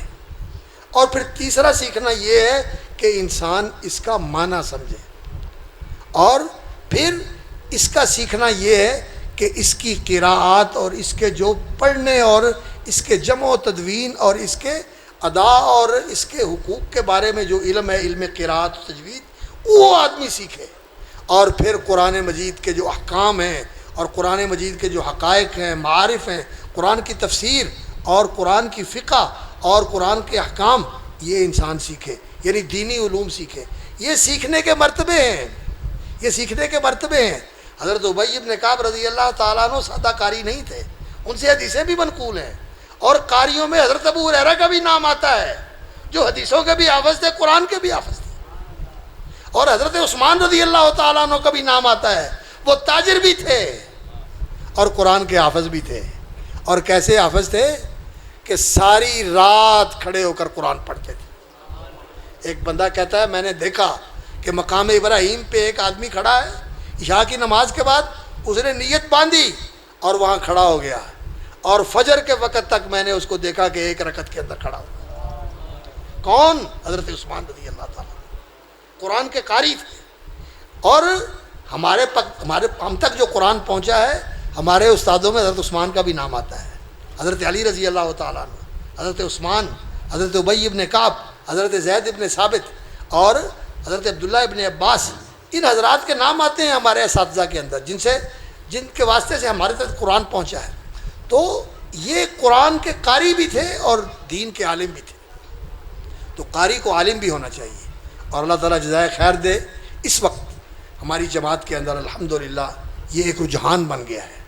اور پھر تیسرا سیکھنا یہ ہے کہ انسان اس کا معنی سمجھے، اور پھر اس کا سیکھنا یہ ہے کہ اس کی قراءات اور اس کے جو پڑھنے اور اس کے جمع و تدوین اور اس کے ادا اور اس کے حقوق کے بارے میں جو علم ہے، علم قراءت و تجوید، وہ آدمی سیکھے، اور پھر قرآن مجید کے جو احکام ہیں اور قرآن مجید کے جو حقائق ہیں، معارف ہیں، قرآن کی تفسیر اور قرآن کی فقہ اور قرآن کے احکام، یہ انسان سیکھے، یعنی دینی علوم سیکھے۔ یہ سیکھنے کے مرتبے ہیں، یہ سیکھنے کے مرتبے ہیں۔ حضرت ابی ابن کعب رضی اللہ تعالیٰ عنہ سادہ قاری نہیں تھے، ان سے حدیثیں بھی منقول ہیں، اور قاریوں میں حضرت ابو ہریرہ کا بھی نام آتا ہے، جو حدیثوں کے بھی حافظ تھے، قرآن کے بھی حافظ تھے، اور حضرت عثمان رضی اللہ تعالیٰ عنہ کا بھی نام آتا ہے، وہ تاجر بھی تھے اور قرآن کے حافظ بھی تھے۔ اور کیسے حافظ تھے کہ ساری رات کھڑے ہو کر قرآن پڑھتے تھے۔ ایک بندہ کہتا ہے میں نے دیکھا کہ مقام ابراہیم پہ ایک آدمی کھڑا ہے، عشاء کی نماز کے بعد اس نے نیت باندھی اور وہاں کھڑا ہو گیا، اور فجر کے وقت تک میں نے اس کو دیکھا کہ ایک رکعت کے اندر کھڑا ہوا۔ کون؟ حضرت عثمان رضی اللہ تعالیٰ، قرآن کے قاری تھے۔ اور ہم تک جو قرآن پہنچا ہے، ہمارے استادوں میں حضرت عثمان کا بھی نام آتا ہے، حضرت علی رضی اللہ تعالیٰ عنہ، حضرت عثمان حضرت ابی ابن کعب، حضرت زید ابن ثابت اور حضرت عبداللہ ابن عباس، ان حضرات کے نام آتے ہیں ہمارے اساتذہ کے اندر، جن کے واسطے سے ہمارے تک قرآن پہنچا ہے۔ تو یہ قرآن کے قاری بھی تھے اور دین کے عالم بھی تھے، تو قاری کو عالم بھی ہونا چاہیے، اور اللہ تعالیٰ جزائے خیر دے۔ اس وقت ہماری جماعت کے اندر الحمدللہ یہ ایک رجحان بن گیا ہے،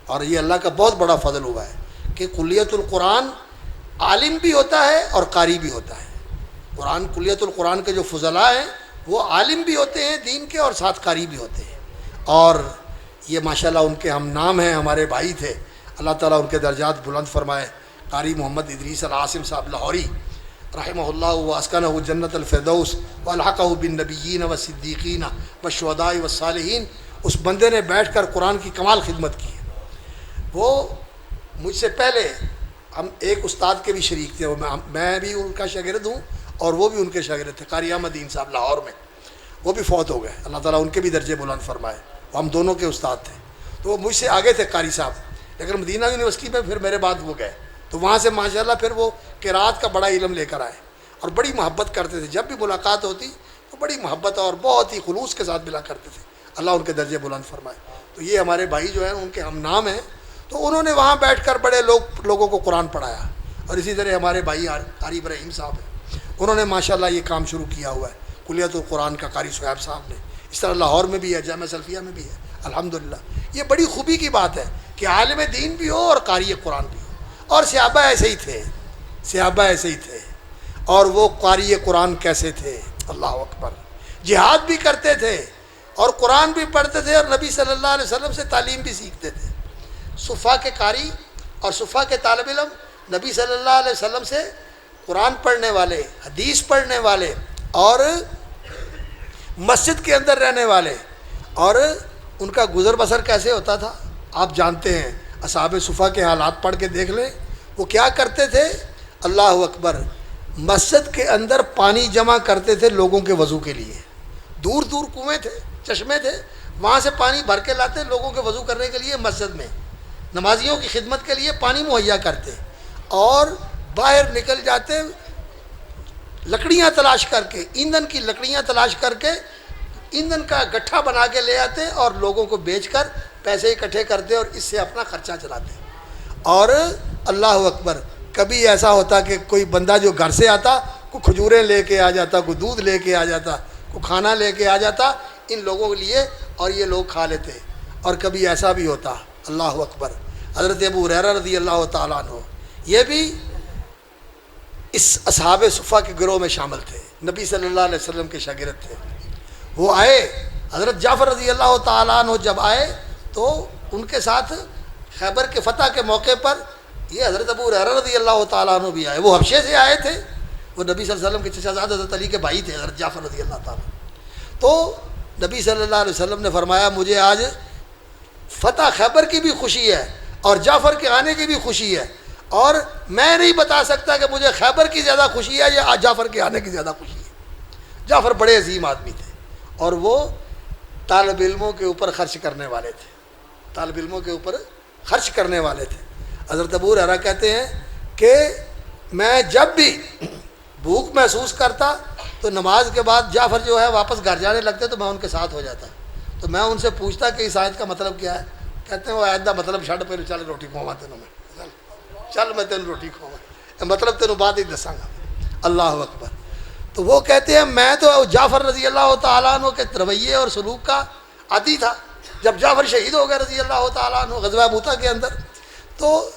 اور یہ اللہ کا بہت بڑا فضل ہوا ہے کہ کلیت القرآن عالم بھی ہوتا ہے اور قاری بھی ہوتا ہے۔ کلیت القرآن کے جو فضلاء ہیں وہ عالم بھی ہوتے ہیں دین کے اور ساتھ قاری بھی ہوتے ہیں، اور یہ ماشاءاللہ ان کے ہم نام ہیں، ہمارے بھائی تھے، اللہ تعالیٰ ان کے درجات بلند فرمائے۔ قاری محمد ادریس العاصم صاحب لاہوری رحمہ اللہ واسکنہ جنت الفردوس والحقہ بالنبیین والصدیقین والشہداء والصالحین، اس بندے نے بیٹھ کر قرآن کی کمال خدمت کی ہے۔ وہ مجھ سے پہلے ہم ایک استاد کے بھی شریک تھے، میں بھی ان کا شاگرد ہوں اور وہ بھی ان کے شاگرد تھے، قاری احمد دین صاحب لاہور میں، وہ بھی فوت ہو گئے، اللہ تعالیٰ ان کے بھی درجے بلند فرمائے، ہم دونوں کے استاد تھے۔ تو وہ مجھ سے آگے تھے قاری صاحب، لیکن مدینہ یونیورسٹی میں پھر میرے بعد وہ گئے، تو وہاں سے ماشاءاللہ پھر وہ قرات کا بڑا علم لے کر آئے اور بڑی محبت کرتے تھے، جب بھی ملاقات ہوتی تو بڑی محبت اور بہت ہی خلوص کے ساتھ ملا کرتے تھے، اللہ ان کے درجے بلند فرمائے۔ تو یہ ہمارے بھائی جو ہیں ان کے ہم نام ہیں، تو انہوں نے وہاں بیٹھ کر بڑے لوگوں کو قرآن پڑھایا، اور اسی طرح ہمارے بھائی قاری ابراہیم صاحب ہیں، انہوں نے ماشاءاللہ یہ کام شروع کیا ہوا ہے، کلیت القرآن کا قاری صہیب صاحب نے، اس طرح لاہور میں بھی ہے، جامعہ سلفیہ میں بھی ہے، الحمدللہ۔ یہ بڑی خوبی کی بات ہے کہ عالم دین بھی ہو اور قاری قرآن بھی ہو، اور صحابہ ایسے ہی تھے، اور وہ قاری قرآن کیسے تھے، اللہ اکبر، جہاد بھی کرتے تھے اور قرآن بھی پڑھتے تھے اور نبی صلی اللہ علیہ وسلم سے تعلیم بھی سیکھتے تھے۔ صفا کے قاری اور صفا کے طالب علم نبی صلی اللہ علیہ وسلم سے قرآن پڑھنے والے، حدیث پڑھنے والے اور مسجد کے اندر رہنے والے، اور ان کا گزر بسر کیسے ہوتا تھا آپ جانتے ہیں، اصحاب صفا کے حالات پڑھ کے دیکھ لیں، وہ کیا کرتے تھے، اللہ اکبر، مسجد کے اندر پانی جمع کرتے تھے لوگوں کے وضو کے لیے، دور دور کنویں تھے، چشمے تھے، وہاں سے پانی بھر کے لاتے لوگوں کے وضو کرنے کے لیے، مسجد میں نمازیوں کی خدمت کے لیے پانی مہیا کرتے، اور باہر نکل جاتے لکڑیاں تلاش کر کے، ایندھن کی لکڑیاں تلاش کر کے ایندھن کا گٹھا بنا کے لے آتے اور لوگوں کو بیچ کر پیسے اکٹھے کرتے اور اس سے اپنا خرچہ چلاتے۔ اور اللہ اکبر، کبھی ایسا ہوتا کہ کوئی بندہ جو گھر سے آتا، کوئی کھجوریں لے کے آ جاتا، کوئی دودھ لے کے آ جاتا، کوئی کھانا لے کے آ جاتا ان لوگوں کے لیے، اور یہ لوگ کھا لیتے۔ اور کبھی ایسا بھی ہوتا، اللہ اکبر، حضرت ابو ہریرہ رضی اللہ تعالیٰ عنہ، یہ بھی اس اصحاب صفا کے گروہ میں شامل تھے، نبی صلی اللہ علیہ وسلم کے شاگرد تھے۔ وہ آئے، حضرت جعفر رضی اللہ تعالیٰ عنہ جب آئے تو ان کے ساتھ خیبر کے فتح کے موقع پر یہ حضرت ابو ہریرہ رضی اللہ تعالیٰ عنہ بھی آئے، وہ حبشے سے آئے تھے، وہ نبی صلی اللہ علیہ وسلم کے چچا زاد حضرت علی کے بھائی تھے، حضرت جعفر رضی اللہ تعالیٰ۔ تو نبی صلی اللہ علیہ وسلم نے فرمایا مجھے آج فتح خیبر کی بھی خوشی ہے اور جعفر کے آنے کی بھی خوشی ہے، اور میں نہیں بتا سکتا کہ مجھے خیبر کی زیادہ خوشی ہے یا جعفر کے آنے کی زیادہ خوشی ہے۔ جعفر بڑے عظیم آدمی تھے اور وہ طالب علموں کے اوپر خرچ کرنے والے تھے، طالب علموں کے اوپر خرچ کرنے والے تھے۔ حضرت ابو ہریرہ کہتے ہیں کہ میں جب بھی بھوک محسوس کرتا تو نماز کے بعد جعفر جو ہے واپس گھر جانے لگتے تو میں ان کے ساتھ ہو جاتا، تو میں ان سے پوچھتا کہ اس آیت کا مطلب کیا ہے، کہتے ہیں وہ آیت کا مطلب چھڑ پہ چل روٹی کھواواں تینوں میں، چل میں تینوں روٹی کھواواں، مطلب تینوں بعد ہی دساں گا، اللہ اکبر۔ تو وہ کہتے ہیں میں تو جعفر رضی اللہ تعالیٰ عنہ کے رویے اور سلوک کا عادی تھا، جب جعفر شہید ہو گئے رضی اللہ تعالیٰ عنہ غزوہ موتا کے اندر، تو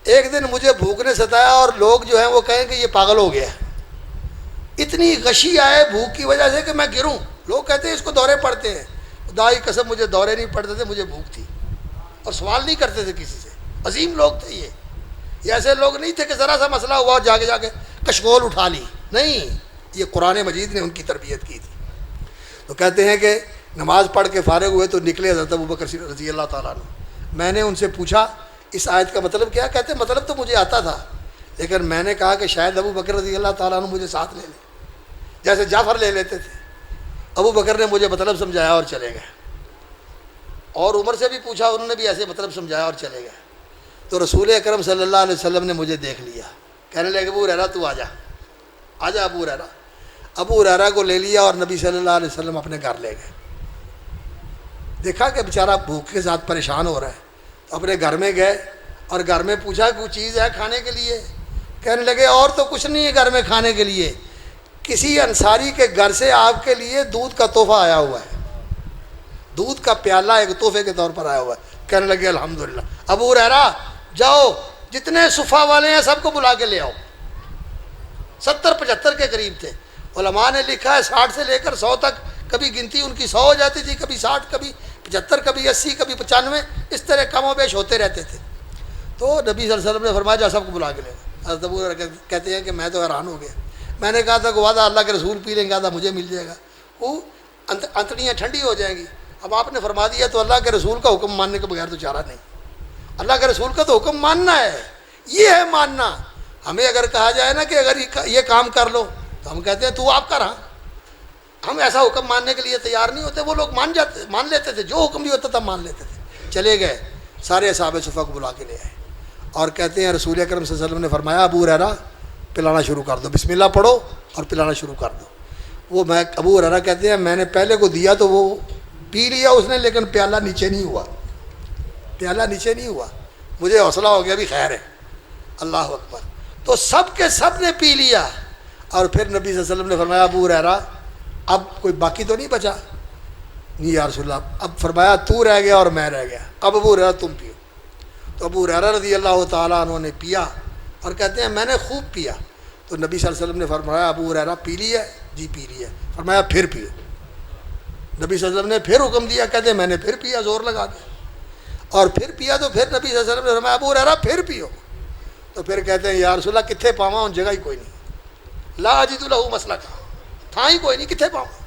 ایک دن مجھے بھوک نے ستایا اور لوگ جو ہیں وہ کہیں کہ یہ پاگل ہو گیا ہے، اتنی غشی آئے بھوک کی وجہ سے کہ میں گروں، لوگ کہتے ہیں اس کو دورے پڑتے ہیں، خدا کی قسم مجھے دورے نہیں پڑتے تھے، مجھے بھوک تھی، اور سوال نہیں کرتے تھے کسی سے، عظیم لوگ تھے یہ ایسے لوگ نہیں تھے کہ ذرا سا مسئلہ ہوا اور جا کے کشکول اٹھا لی، نہیں، یہ قرآن مجید نے ان کی تربیت کی تھی۔ تو کہتے ہیں کہ نماز پڑھ کے فارغ ہوئے تو نکلے حضرت ابوبکر رضی اللہ تعالیٰ عنہ، میں نے ان سے پوچھا اس آیت کا مطلب کیا، کہتے مطلب تو مجھے آتا تھا، لیکن میں نے کہا کہ شاید ابوبکر رضی اللہ تعالیٰ عنہ مجھے ساتھ لے لیں جیسے جعفر لے لیتے تھے۔ ابوبکر نے مجھے مطلب سمجھایا اور چلے گئے، اور عمر سے بھی پوچھا، انہوں نے بھی ایسے مطلب سمجھایا اور چلے گئے۔ تو رسول اکرم صلی اللہ علیہ وسلم نے مجھے دیکھ لیا کہنے لگے ابو ہریرہ تو آ جا ابو ہریرہ۔ ابو ہریرہ کو لے لیا اور نبی صلی اللہ علیہ وسلم اپنے گھر لے گئے۔ دیکھا کہ بیچارہ بھوک کے ساتھ پریشان ہو رہا ہے، تو اپنے گھر میں گئے اور گھر میں پوچھا کوئی چیز ہے کھانے کے لیے؟ کہنے لگے اور تو کچھ نہیں ہے گھر میں کھانے کے لیے، کسی انصاری کے گھر سے آپ کے لیے دودھ کا تحفہ آیا ہوا ہے، دودھ کا پیالہ ایک تحفے کے طور پر آیا ہوا ہے۔ کہنے لگے الحمدللہ۔ ابو ہریرہ جاؤ جتنے صفا والے ہیں سب کو بلا کے لے آؤ۔ 70-75 کے قریب تھے۔ علماء نے لکھا ہے 60 سے لے کر 100 تک، کبھی گنتی ان کی 100 ہو جاتی تھی، کبھی 60، کبھی 75، کبھی 80، کبھی 95، اس طرح کم و بیش ہوتے رہتے تھے۔ تو نبی صلی اللہ علیہ وسلم نے فرمایا جا سب کو بلا کے لے۔ حضرت ابو ہریرہ کہتے ہیں کہ میں تو حیران ہو گیا، میں نے کہا تھا کہ وعدہ اللہ کے رسول پی لیں گے، مجھے مل جائے گا، وہ انتڑیاں ٹھنڈی ہو جائیں گی۔ اب آپ نے فرما دیا تو اللہ کے رسول کا حکم ماننے کے بغیر تو چارہ نہیں۔ اللہ کے رسول کا تو حکم ماننا ہے، یہ ہے ماننا۔ ہمیں اگر کہا جائے نا کہ اگر یہ کام کر لو تو ہم کہتے ہیں تو آپ کر، ہاں ہم ایسا حکم ماننے کے لیے تیار نہیں ہوتے۔ وہ لوگ مان لیتے تھے، جو حکم بھی ہوتا تھا مان لیتے تھے۔ چلے گئے، سارے اصحاب صفا کو بلا کے لے آئے اور کہتے ہیں رسول اکرم صلی اللہ علیہ وسلم نے فرمایا ابو ہریرہ پلانا شروع کر دو، بسم اللہ پڑھو اور پلانا شروع کر دو۔ وہ ابو ہریرہ کہتے ہیں میں نے پہلے کو دیا تو وہ پی لیا اس نے، لیکن پیالہ نیچے نہیں ہوا، پیالہ نیچے نہیں ہوا، مجھے حوصلہ ہو گیا بھی خیر ہے، اللہ اکبر۔ تو سب کے سب نے پی لیا اور پھر نبی صلی اللہ علیہ وسلم نے فرمایا ابو ہریرہ اب کوئی باقی تو نہیں بچا؟ نہیں یا رسول اللہ۔ اب فرمایا تو رہ گیا اور میں رہ گیا، اب ابو ہریرہ تم پیو۔ تو ابو ہریرہ رضی اللہ تعالیٰ عنہ نے پیا اور کہتے ہیں میں نے خوب پیا۔ تو نبی صلی اللہ علیہ وسلم نے فرمایا ابو ہریرہ پی لیا؟ جی پی لیا۔ فرمایا پھر پیو۔ نبی صلی اللہ علیہ وسلم نے پھر حکم دیا، کہتے ہیں میں نے پھر پیا زور لگا کے، اور پھر پیا تو پھر نبی صلی اللہ علیہ وسلم نے فرمایا ابو ہریرہ پھر پیو۔ تو پھر کہتے ہیں یا رسول اللہ کتنے پاواں، ان جگہ ہی کوئی نہیں، لا اجد لہ مسلکا، تھا ہی کوئی نہیں، کتنے پاواں۔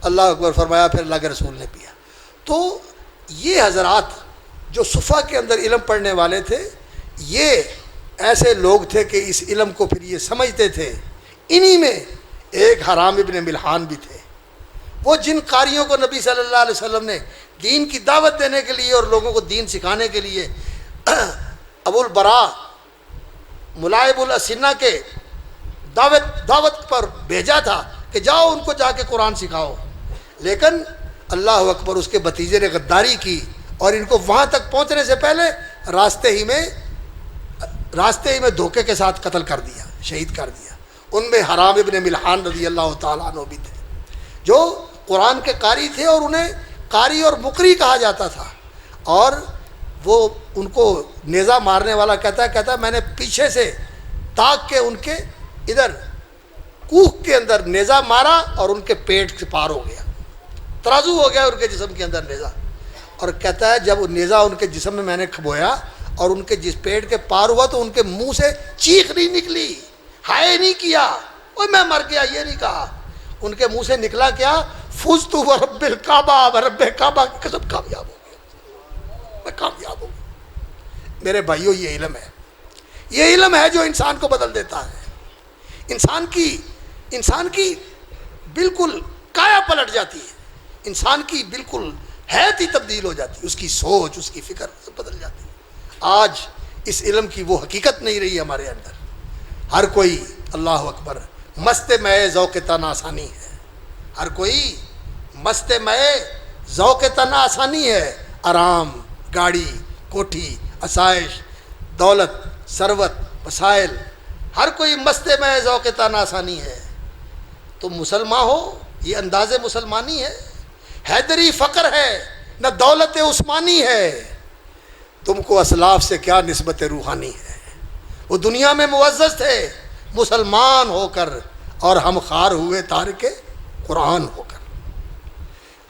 اللہ اکبر۔ فرمایا پھر اللہ کے رسول نے پیا۔ تو یہ حضرات جو صفا کے اندر علم پڑھنے والے تھے، یہ ایسے لوگ تھے کہ اس علم کو پھر یہ سمجھتے تھے۔ انہی میں ایک حرام ابن ملحان بھی تھے، وہ جن قاریوں کو نبی صلی اللہ علیہ وسلم نے دین کی دعوت دینے کے لیے اور لوگوں کو دین سکھانے کے لیے ابو البراء ملائب الاسنہ کے دعوت پر بھیجا تھا کہ جاؤ ان کو جا کے قرآن سکھاؤ، لیکن اللہ اکبر اس کے بھتیجے نے غداری کی اور ان کو وہاں تک پہنچنے سے پہلے راستے ہی میں دھوکے کے ساتھ قتل کر دیا، شہید کر دیا۔ ان میں حرام ابن ملحان رضی اللہ تعالیٰ عنہ بھی تھے، جو قرآن کے قاری تھے اور انہیں قاری اور مقری کہا جاتا تھا۔ اور وہ ان کو نیزہ مارنے والا کہتا ہے میں نے پیچھے سے تاک کے ان کے ادھر کوہ کے اندر نیزہ مارا اور ان کے پیٹ سے پار ہو گیا، ترازو ہو گیا ان کے جسم کے اندر نیزہ۔ اور کہتا ہے جب نیزہ ان کے جسم میں نے کھبویا اور ان کے جس پیٹ کے پار ہوا تو ان کے منہ سے چیخ نہیں نکلی، ہائے نہیں کیا، اوہ میں مر گیا، یہ نہیں کہا۔ ان کے منہ سے نکلا کیا؟ فزت ورب الکعبہ، ورب کعبہ کی قسم کامیاب ہو گیا، میں کامیاب ہوں۔ میرے بھائیوں یہ علم ہے، یہ علم ہے جو انسان کو بدل دیتا ہے، انسان کی بالکل کایا پلٹ جاتی ہے، انسان کی بالکل حیت ہی تبدیل ہو جاتی ہے، اس کی سوچ، اس کی فکر بدل جاتی ہے۔ آج اس علم کی وہ حقیقت نہیں رہی ہمارے اندر۔ ہر کوئی اللہ اکبر مست مئے ذوق تن آسانی ہے، ہر کوئی مست مئے ذوق تن آسانی ہے، آرام، گاڑی، کوٹھی، آسائش، دولت، ثروت، وسائل، ہر کوئی مست مئے ذوق تن آسانی ہے۔ تم مسلمان ہو، یہ انداز مسلمانی ہے، حیدری فقر ہے نہ دولت عثمانی ہے، تم کو اسلاف سے کیا نسبت روحانی ہے۔ وہ دنیا میں معزز تھے مسلمان ہو کر اور ہم خار ہوئے تارک قرآن ہو کر۔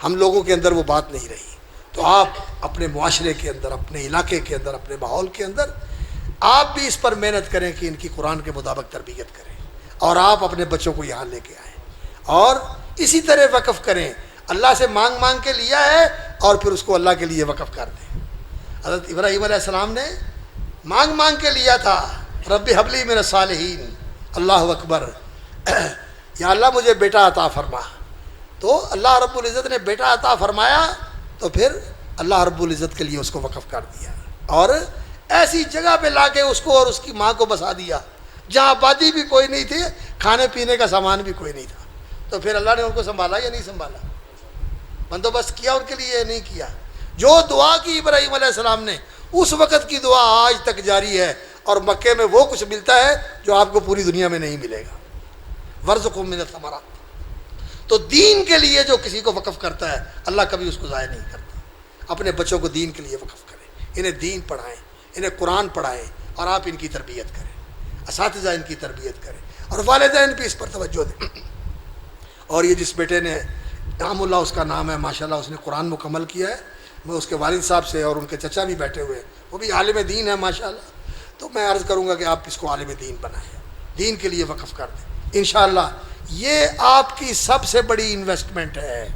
ہم لوگوں کے اندر وہ بات نہیں رہی۔ تو آپ اپنے معاشرے کے اندر، اپنے علاقے کے اندر، اپنے ماحول کے اندر آپ بھی اس پر محنت کریں کہ ان کی قرآن کے مطابق تربیت کریں، اور آپ اپنے بچوں کو یہاں لے کے آئیں اور اسی طرح وقف کریں۔ اللہ سے مانگ کے لیا ہے اور پھر اس کو اللہ کے لیے وقف کر دیں۔ حضرت ابراہیم علیہ السلام نے مانگ کے لیا تھا، رب حب لی من الصالحین، اللہ اکبر، یا اللہ مجھے بیٹا عطا فرما۔ تو اللہ رب العزت نے بیٹا عطا فرمایا تو پھر اللہ رب العزت کے لیے اس کو وقف کر دیا اور ایسی جگہ پہ لا کے اس کو اور اس کی ماں کو بسا دیا جہاں آبادی بھی کوئی نہیں تھی، کھانے پینے کا سامان بھی کوئی نہیں تھا، تو پھر اللہ نے ان کو سنبھالا یا نہیں سنبھالا؟ بندوبست کیا ان کے لیے یا نہیں کیا؟ جو دعا کی ابراہیم علیہ السلام نے، اس وقت کی دعا آج تک جاری ہے، اور مکے میں وہ کچھ ملتا ہے جو آپ کو پوری دنیا میں نہیں ملے گا۔ وَارْزُقْهُم مِّنَ الثَّمَرَاتِ۔ تو دین کے لیے جو کسی کو وقف کرتا ہے اللہ کبھی اس کو ضائع نہیں کرتا۔ اپنے بچوں کو دین کے لیے وقف کریں، انہیں دین پڑھائیں، انہیں قرآن پڑھائیں، اور آپ ان کی تربیت کریں، اساتذہ ان کی تربیت کریں، اور والدین بھی اس پر توجہ دیں۔ اور یہ جس بیٹے نے نام اللہ اس کا نام ہے، ماشاءاللہ اس نے قرآن مکمل کیا ہے، میں اس کے والد صاحب سے، اور ان کے چچا بھی بیٹھے ہوئے ہیں، وہ بھی عالم دین ہے ماشاءاللہ، تو میں عرض کروں گا کہ آپ اس کو عالم دین بنائیں، دین کے لیے وقف کر دیں۔ انشاءاللہ یہ آپ کی سب سے بڑی انویسٹمنٹ ہے،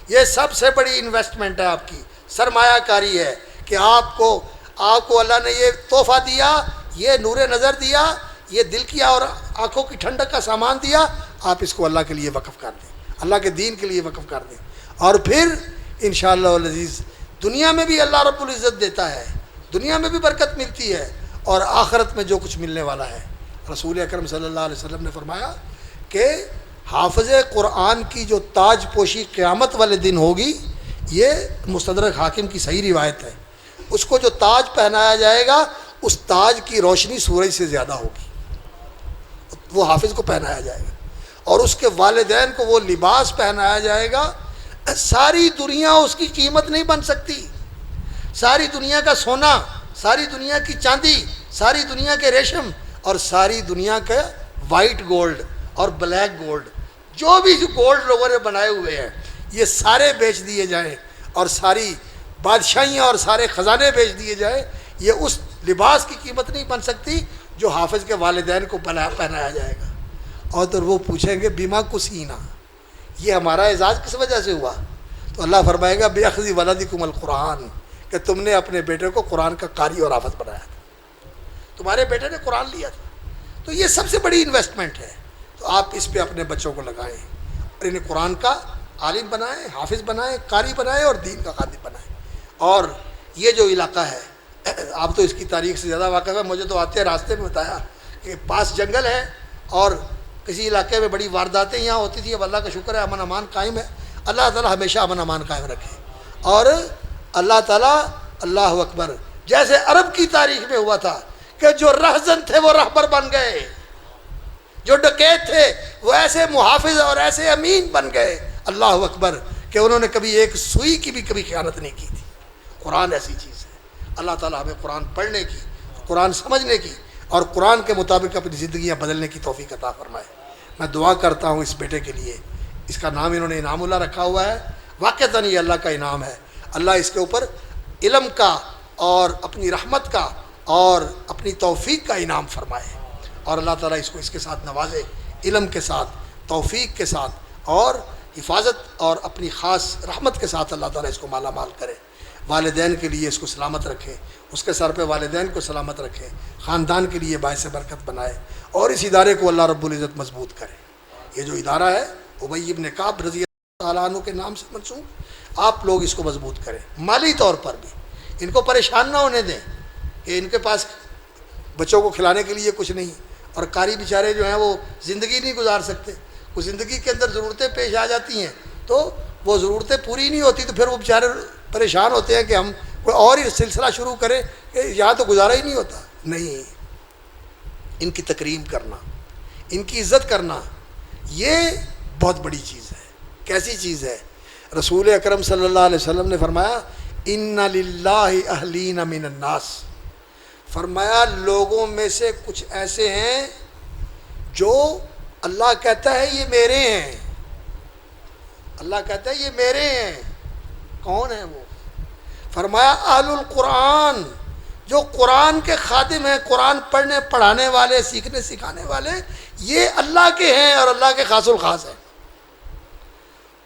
یہ سب سے بڑی انویسٹمنٹ ہے، آپ کی سرمایہ کاری ہے، کہ آپ کو اللہ نے یہ تحفہ دیا، یہ نور نظر دیا، یہ دل کی اور آنکھوں کی ٹھنڈک کا سامان دیا، آپ اس کو اللہ کے لیے وقف کر دیں، اللہ کے دین کے لیے وقف کر دیں، اور پھر انشاءاللہ العزیز دنیا میں بھی اللہ رب العزت دیتا ہے، دنیا میں بھی برکت ملتی ہے، اور آخرت میں جو کچھ ملنے والا ہے۔ رسول اکرم صلی اللہ علیہ وسلم نے فرمایا کہ حافظ قرآن کی جو تاج پوشی قیامت والے دن ہوگی، یہ مستدرک حاکم کی صحیح روایت ہے، اس کو جو تاج پہنایا جائے گا اس تاج کی روشنی سورج سے زیادہ ہوگی، وہ حافظ کو پہنایا جائے گا، اور اس کے والدین کو وہ لباس پہنایا جائے گا، ساری دنیا اس کی قیمت نہیں بن سکتی، ساری دنیا کا سونا، ساری دنیا کی چاندی، ساری دنیا کے ریشم، اور ساری دنیا کا وائٹ گولڈ اور بلیک گولڈ، جو بھی گولڈ لوگوں نے بنائے ہوئے ہیں، یہ سارے بیچ دیے جائیں، اور ساری بادشاہیاں اور سارے خزانے بیچ دیے جائیں، یہ اس لباس کی قیمت نہیں بن سکتی جو حافظ کے والدین کو پہنایا جائے گا۔ اور تو وہ پوچھیں گے بیما کسینا، یہ ہمارا اعزاز کس وجہ سے ہوا؟ تو اللہ فرمائے گا بِأَخْذِ وَلَدِكُمُ الْقُرْآنَ، کہ تم نے اپنے بیٹے کو قرآن کا قاری اور حافظ بنایا تھا، تمہارے بیٹے نے قرآن لیا تھا، تو یہ سب سے بڑی انویسٹمنٹ ہے۔ تو آپ اس پہ اپنے بچوں کو لگائیں، اور انہیں قرآن کا عالم بنائیں، حافظ بنائیں، قاری بنائیں، اور دین کا خادم بنائیں۔ اور یہ جو علاقہ ہے، آپ تو اس کی تاریخ سے زیادہ واقف ہے، مجھے تو آتے راستے میں بتایا کہ پاس جنگل ہے، اور کسی علاقے میں بڑی وارداتیں یہاں ہوتی تھی، اب اللہ کا شکر ہے امن امان قائم ہے، اللہ تعالیٰ ہمیشہ امن امان قائم رکھے۔ اور اللہ تعالیٰ، اللہ اکبر، جیسے عرب کی تاریخ میں ہوا تھا کہ جو رہزن تھے وہ رہبر بن گئے، جو ڈکیت تھے وہ ایسے محافظ اور ایسے امین بن گئے، اللہ اکبر، کہ انہوں نے کبھی ایک سوئی کی بھی کبھی خیانت نہیں کی تھی۔ قرآن ایسی چیز ہے، اللہ تعالیٰ ہمیں قرآن پڑھنے کی، قرآن سمجھنے کی، اور قرآن کے مطابق اپنی زندگیاں بدلنے کی توفیق عطا فرمائے۔ میں دعا کرتا ہوں اس بیٹے کے لیے، اس کا نام انہوں نے انعام اللہ رکھا ہوا ہے، واقعتاً یہ اللہ کا انعام ہے، اللہ اس کے اوپر علم کا اور اپنی رحمت کا اور اپنی توفیق کا انعام فرمائے، اور اللہ تعالیٰ اس کو اس کے ساتھ نوازے، علم کے ساتھ، توفیق کے ساتھ، اور حفاظت اور اپنی خاص رحمت کے ساتھ اللہ تعالیٰ اس کو مالا مال کرے۔ والدین کے لیے اس کو سلامت رکھے، اس کے سر پہ والدین کو سلامت رکھے، خاندان کے لیے باعث برکت بنائے، اور اس ادارے کو اللہ رب العزت مضبوط کرے۔ یہ جو ادارہ ہے ابی ابن کعب رضی اللہ تعالیٰ عنہ کے نام سے منسوب، آپ لوگ اس کو مضبوط کریں، مالی طور پر بھی ان کو پریشان نہ ہونے دیں کہ ان کے پاس بچوں کو کھلانے کے لیے کچھ نہیں، اور قاری بیچارے جو ہیں وہ زندگی نہیں گزار سکتے، وہ زندگی کے اندر ضرورتیں پیش آ جاتی ہیں تو وہ ضرورتیں پوری نہیں ہوتی، تو پھر وہ بیچارے پریشان ہوتے ہیں کہ ہم کوئی اور ہی سلسلہ شروع کریں کہ یہاں تو گزارا ہی نہیں ہوتا۔ نہیں، ان کی تکریم کرنا، ان کی عزت کرنا، یہ بہت بڑی چیز ہے۔ کیسی چیز ہے؟ رسول اکرم صلی اللہ علیہ وسلم نے فرمایا ان للہ اہلین من الناس، فرمایا لوگوں میں سے کچھ ایسے ہیں جو اللہ کہتا ہے یہ میرے ہیں، اللہ کہتا ہے یہ میرے ہیں۔ کون ہیں وہ؟ فرمایا اہل القرآن، جو قرآن کے خادم ہیں، قرآن پڑھنے پڑھانے والے، سیکھنے سکھانے والے، یہ اللہ کے ہیں اور اللہ کے خاص الخاص ہیں۔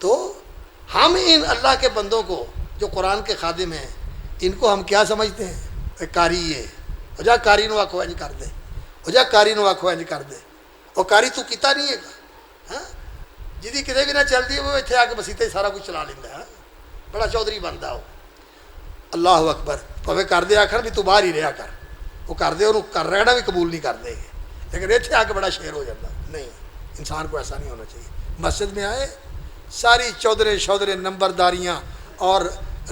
تو ہم ان اللہ کے بندوں کو جو قرآن کے خادم ہیں، ان کو ہم کیا سمجھتے ہیں؟ قاری ہے، ہو جا قاری نو آکھو انج کر دے، ہو جا قاری نو آکھو انج کر دے، اور قاری تو کیتا نہیں ہے ہاں، جدی کتے بھی نہ چلتی وہ اتنے آ کے مسیطے سارا کچھ چلا لینا ہے، بڑا چودھری بنتا ہو۔ اللہ اکبر، پوے کر دے آخر بھی تو باہر ہی رہا کر، وہ کر دے، انہوں کر رہنا بھی قبول نہیں کر دے گے، لیکن اتنے آ کے بڑا شیر ہو جاتا. نہیں, انسان کو ایسا نہیں ہونا چاہیے. مسجد میں آئے, ساری چودرے شودرے نمبرداریاں اور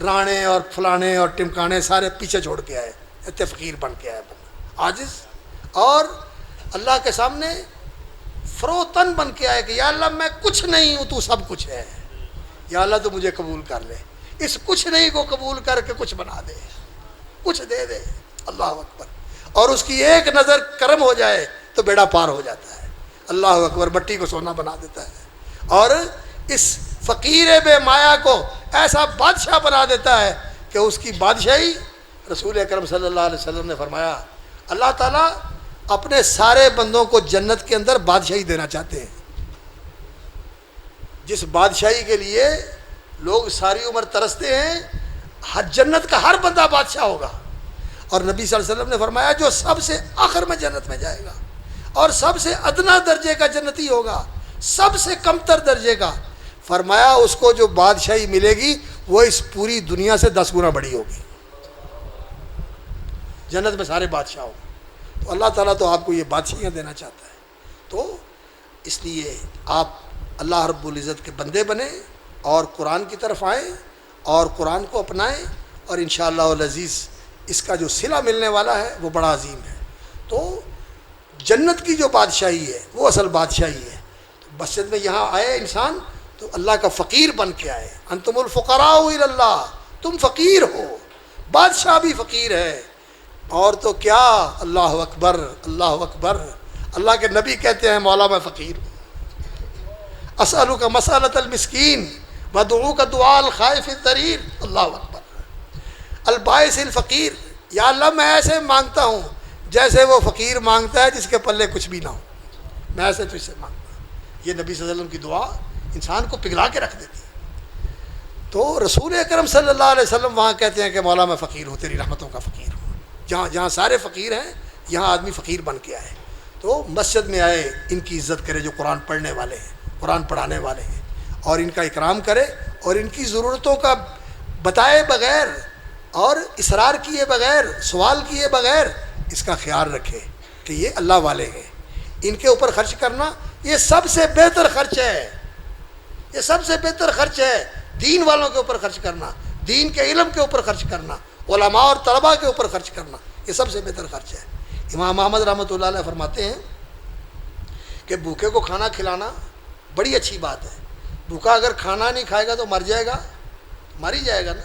رانے اور فلانے اور ٹمکانے سارے پیچھے چھوڑ کے آئے, اتنے فقیر بن کے آئے بندہ عاجز, اور اللہ کے سامنے فروتن بن کے آئے کہ یا اللہ میں کچھ نہیں ہوں, تو سب کچھ ہے, یا اللہ تو مجھے قبول کر لے, اس کچھ نہیں کو قبول کر کے کچھ بنا دے, کچھ دے دے. اللہ اکبر. اور اس کی ایک نظر کرم ہو جائے تو بیڑا پار ہو جاتا ہے. اللہ اکبر. مٹی کو سونا بنا دیتا ہے, اور اس فقیر بے مایا کو ایسا بادشاہ بنا دیتا ہے کہ اس کی بادشاہی, رسول اکرم صلی اللہ علیہ وسلم نے فرمایا, اللہ تعالیٰ اپنے سارے بندوں کو جنت کے اندر بادشاہی دینا چاہتے ہیں. جس بادشاہی کے لیے لوگ ساری عمر ترستے ہیں, ہر جنت کا ہر بندہ بادشاہ ہوگا. اور نبی صلی اللہ علیہ وسلم نے فرمایا جو سب سے آخر میں جنت میں جائے گا اور سب سے ادنا درجے کا جنتی ہوگا, سب سے کمتر درجے کا, فرمایا اس کو جو بادشاہی ملے گی وہ اس پوری دنیا سے 10 گنا بڑی ہوگی. جنت میں سارے بادشاہ ہوں. تو اللہ تعالیٰ تو آپ کو یہ بادشاہیاں دینا چاہتا ہے. تو اس لیے آپ اللہ رب العزت کے بندے بنیں اور قرآن کی طرف آئیں اور قرآن کو اپنائیں, اور انشاءاللہ العزیز اس کا جو صلہ ملنے والا ہے وہ بڑا عظیم ہے. تو جنت کی جو بادشاہی ہے وہ اصل بادشاہی ہے. تو مسجد میں یہاں آئے انسان تو اللہ کا فقیر بن کے آئے. انتم الفقراء الی اللہ, تم فقیر ہو, بادشاہ بھی فقیر ہے. اور تو کیا, اللہ اکبر اللہ اکبر. اللہ کے نبی کہتے ہیں مولا میں فقیر ہوں. اسألک مسألۃ المسکین ودعوک دعاء الخائف الضریر. اللہ اکبر. البائس الفقیر, یا اللہ میں ایسے مانگتا ہوں جیسے وہ فقیر مانگتا ہے جس کے پلے کچھ بھی نہ ہو, میں ایسے تجھ سے مانگتا ہوں. یہ نبی صلی اللہ علیہ وسلم کی دعا انسان کو پگھلا کے رکھ دیتی ہے. تو رسول اکرم صلی اللہ علیہ وسلم وہاں کہتے ہیں کہ مولا میں فقیر ہوں, تیری رحمتوں کا فقیر ہوں. جہاں جہاں سارے فقیر ہیں یہاں آدمی فقیر بن کے آئے. تو مسجد میں آئے, ان کی عزت کرے جو قرآن پڑھنے والے ہیں, قرآن پڑھانے والے ہیں, اور ان کا اکرام کرے اور ان کی ضرورتوں کا بتائے بغیر اور اصرار کیے بغیر, سوال کیے بغیر اس کا خیال رکھے کہ یہ اللہ والے ہیں. ان کے اوپر خرچ کرنا یہ سب سے بہتر خرچ ہے, یہ سب سے بہتر خرچ ہے. دین والوں کے اوپر خرچ کرنا, دین کے علم کے اوپر خرچ کرنا, علماء اور طلباء کے اوپر خرچ کرنا, یہ سب سے بہتر خرچ ہے. امام احمد رحمۃ اللہ علیہ فرماتے ہیں کہ بھوکے کو کھانا کھلانا بڑی اچھی بات ہے. بھوکا اگر کھانا نہیں کھائے گا تو مر جائے گا, مر ہی جائے گا نا.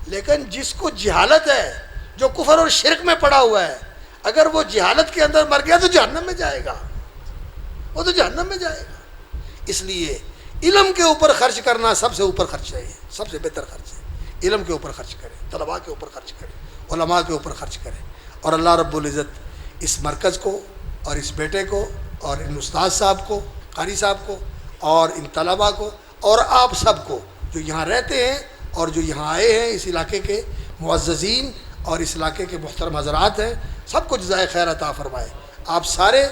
لیکن جس کو جہالت ہے, جو کفر اور شرک میں پڑا ہوا ہے, اگر وہ جہالت کے اندر مر گیا تو جہنم میں جائے گا, وہ تو جہنم میں جائے گا. اس لیے علم کے اوپر خرچ کرنا سب سے اوپر خرچ ہے, سب سے بہتر خرچ ہے. علم کے اوپر خرچ کرے, طلباء کے اوپر خرچ کرے, علماء کے اوپر خرچ کرے. اور اللہ رب العزت اس مرکز کو اور اس بیٹے کو اور ان استاد صاحب کو, قاری صاحب کو اور ان طلباء کو اور آپ سب کو جو یہاں رہتے ہیں اور جو یہاں آئے ہیں, اس علاقے کے معززین اور اس علاقے کے محترم حضرات ہیں, سب کو جزائے خیر عطا فرمائے. آپ سارے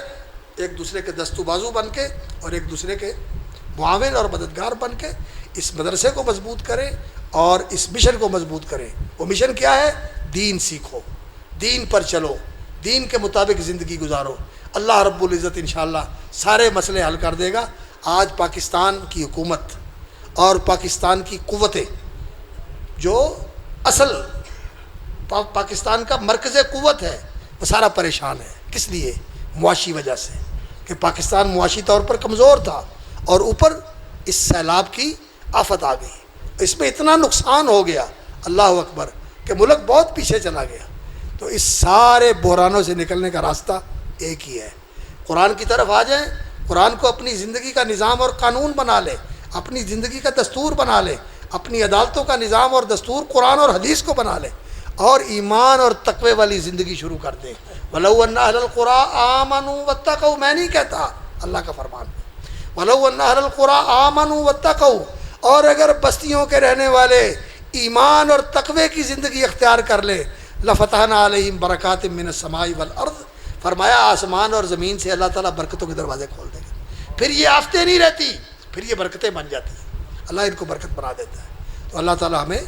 ایک دوسرے کے دست و بازو بن کے اور ایک دوسرے کے معاون اور مددگار بن کے اس مدرسے کو مضبوط کریں اور اس مشن کو مضبوط کریں. وہ مشن کیا ہے؟ دین سیکھو, دین پر چلو, دین کے مطابق زندگی گزارو. اللہ رب العزت انشاءاللہ سارے مسئلے حل کر دے گا. آج پاکستان کی حکومت اور پاکستان کی قوتیں جو اصل پاکستان کا مرکز قوت ہے وہ سارا پریشان ہے. کس لیے؟ معاشی وجہ سے, کہ پاکستان معاشی طور پر کمزور تھا اور اوپر اس سیلاب کی آفت آ گئی. اس میں اتنا نقصان ہو گیا, اللہ اکبر, کہ ملک بہت پیچھے چلا گیا. تو اس سارے بحرانوں سے نکلنے کا راستہ ایک ہی ہے, قرآن کی طرف آ جائیں, قرآن کو اپنی زندگی کا نظام اور قانون بنا لے, اپنی زندگی کا دستور بنا لے, اپنی عدالتوں کا نظام اور دستور قرآن اور حدیث کو بنا لے, اور ایمان اور تقوی والی زندگی شروع کر دیں. وَلَوْ أَنَّ أَهْلَ الْقُرَىٰ آمَنُوا وَاتَّقَوْا, میں نہیں کہتا, اللہ کا فرمان ہے. وَلَوْ أَنَّ أَهْلَ الْقُرَىٰ آمَنُوا وَاتَّقَوْا, اور اگر بستیوں کے رہنے والے ایمان اور تقوی کی زندگی اختیار کر لے, لَفَتَحْنَا عَلَيْهِمْ بَرَكَاتٍ مِّنَ السَّمَاءِ وَالْأَرْضِ, فرمایا آسمان اور زمین سے اللہ تعالیٰ برکتوں کے دروازے کھول دے گا. پھر یہ آفتیں نہیں رہتی, پھر یہ برکتیں بن جاتی ہیں. اللہ ان کو برکت بنا دیتا ہے. تو اللہ تعالیٰ ہمیں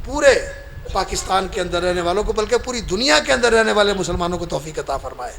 پورے پاکستان کے اندر رہنے والوں کو, بلکہ پوری دنیا کے اندر رہنے والے مسلمانوں کو توفیق عطا فرمائے.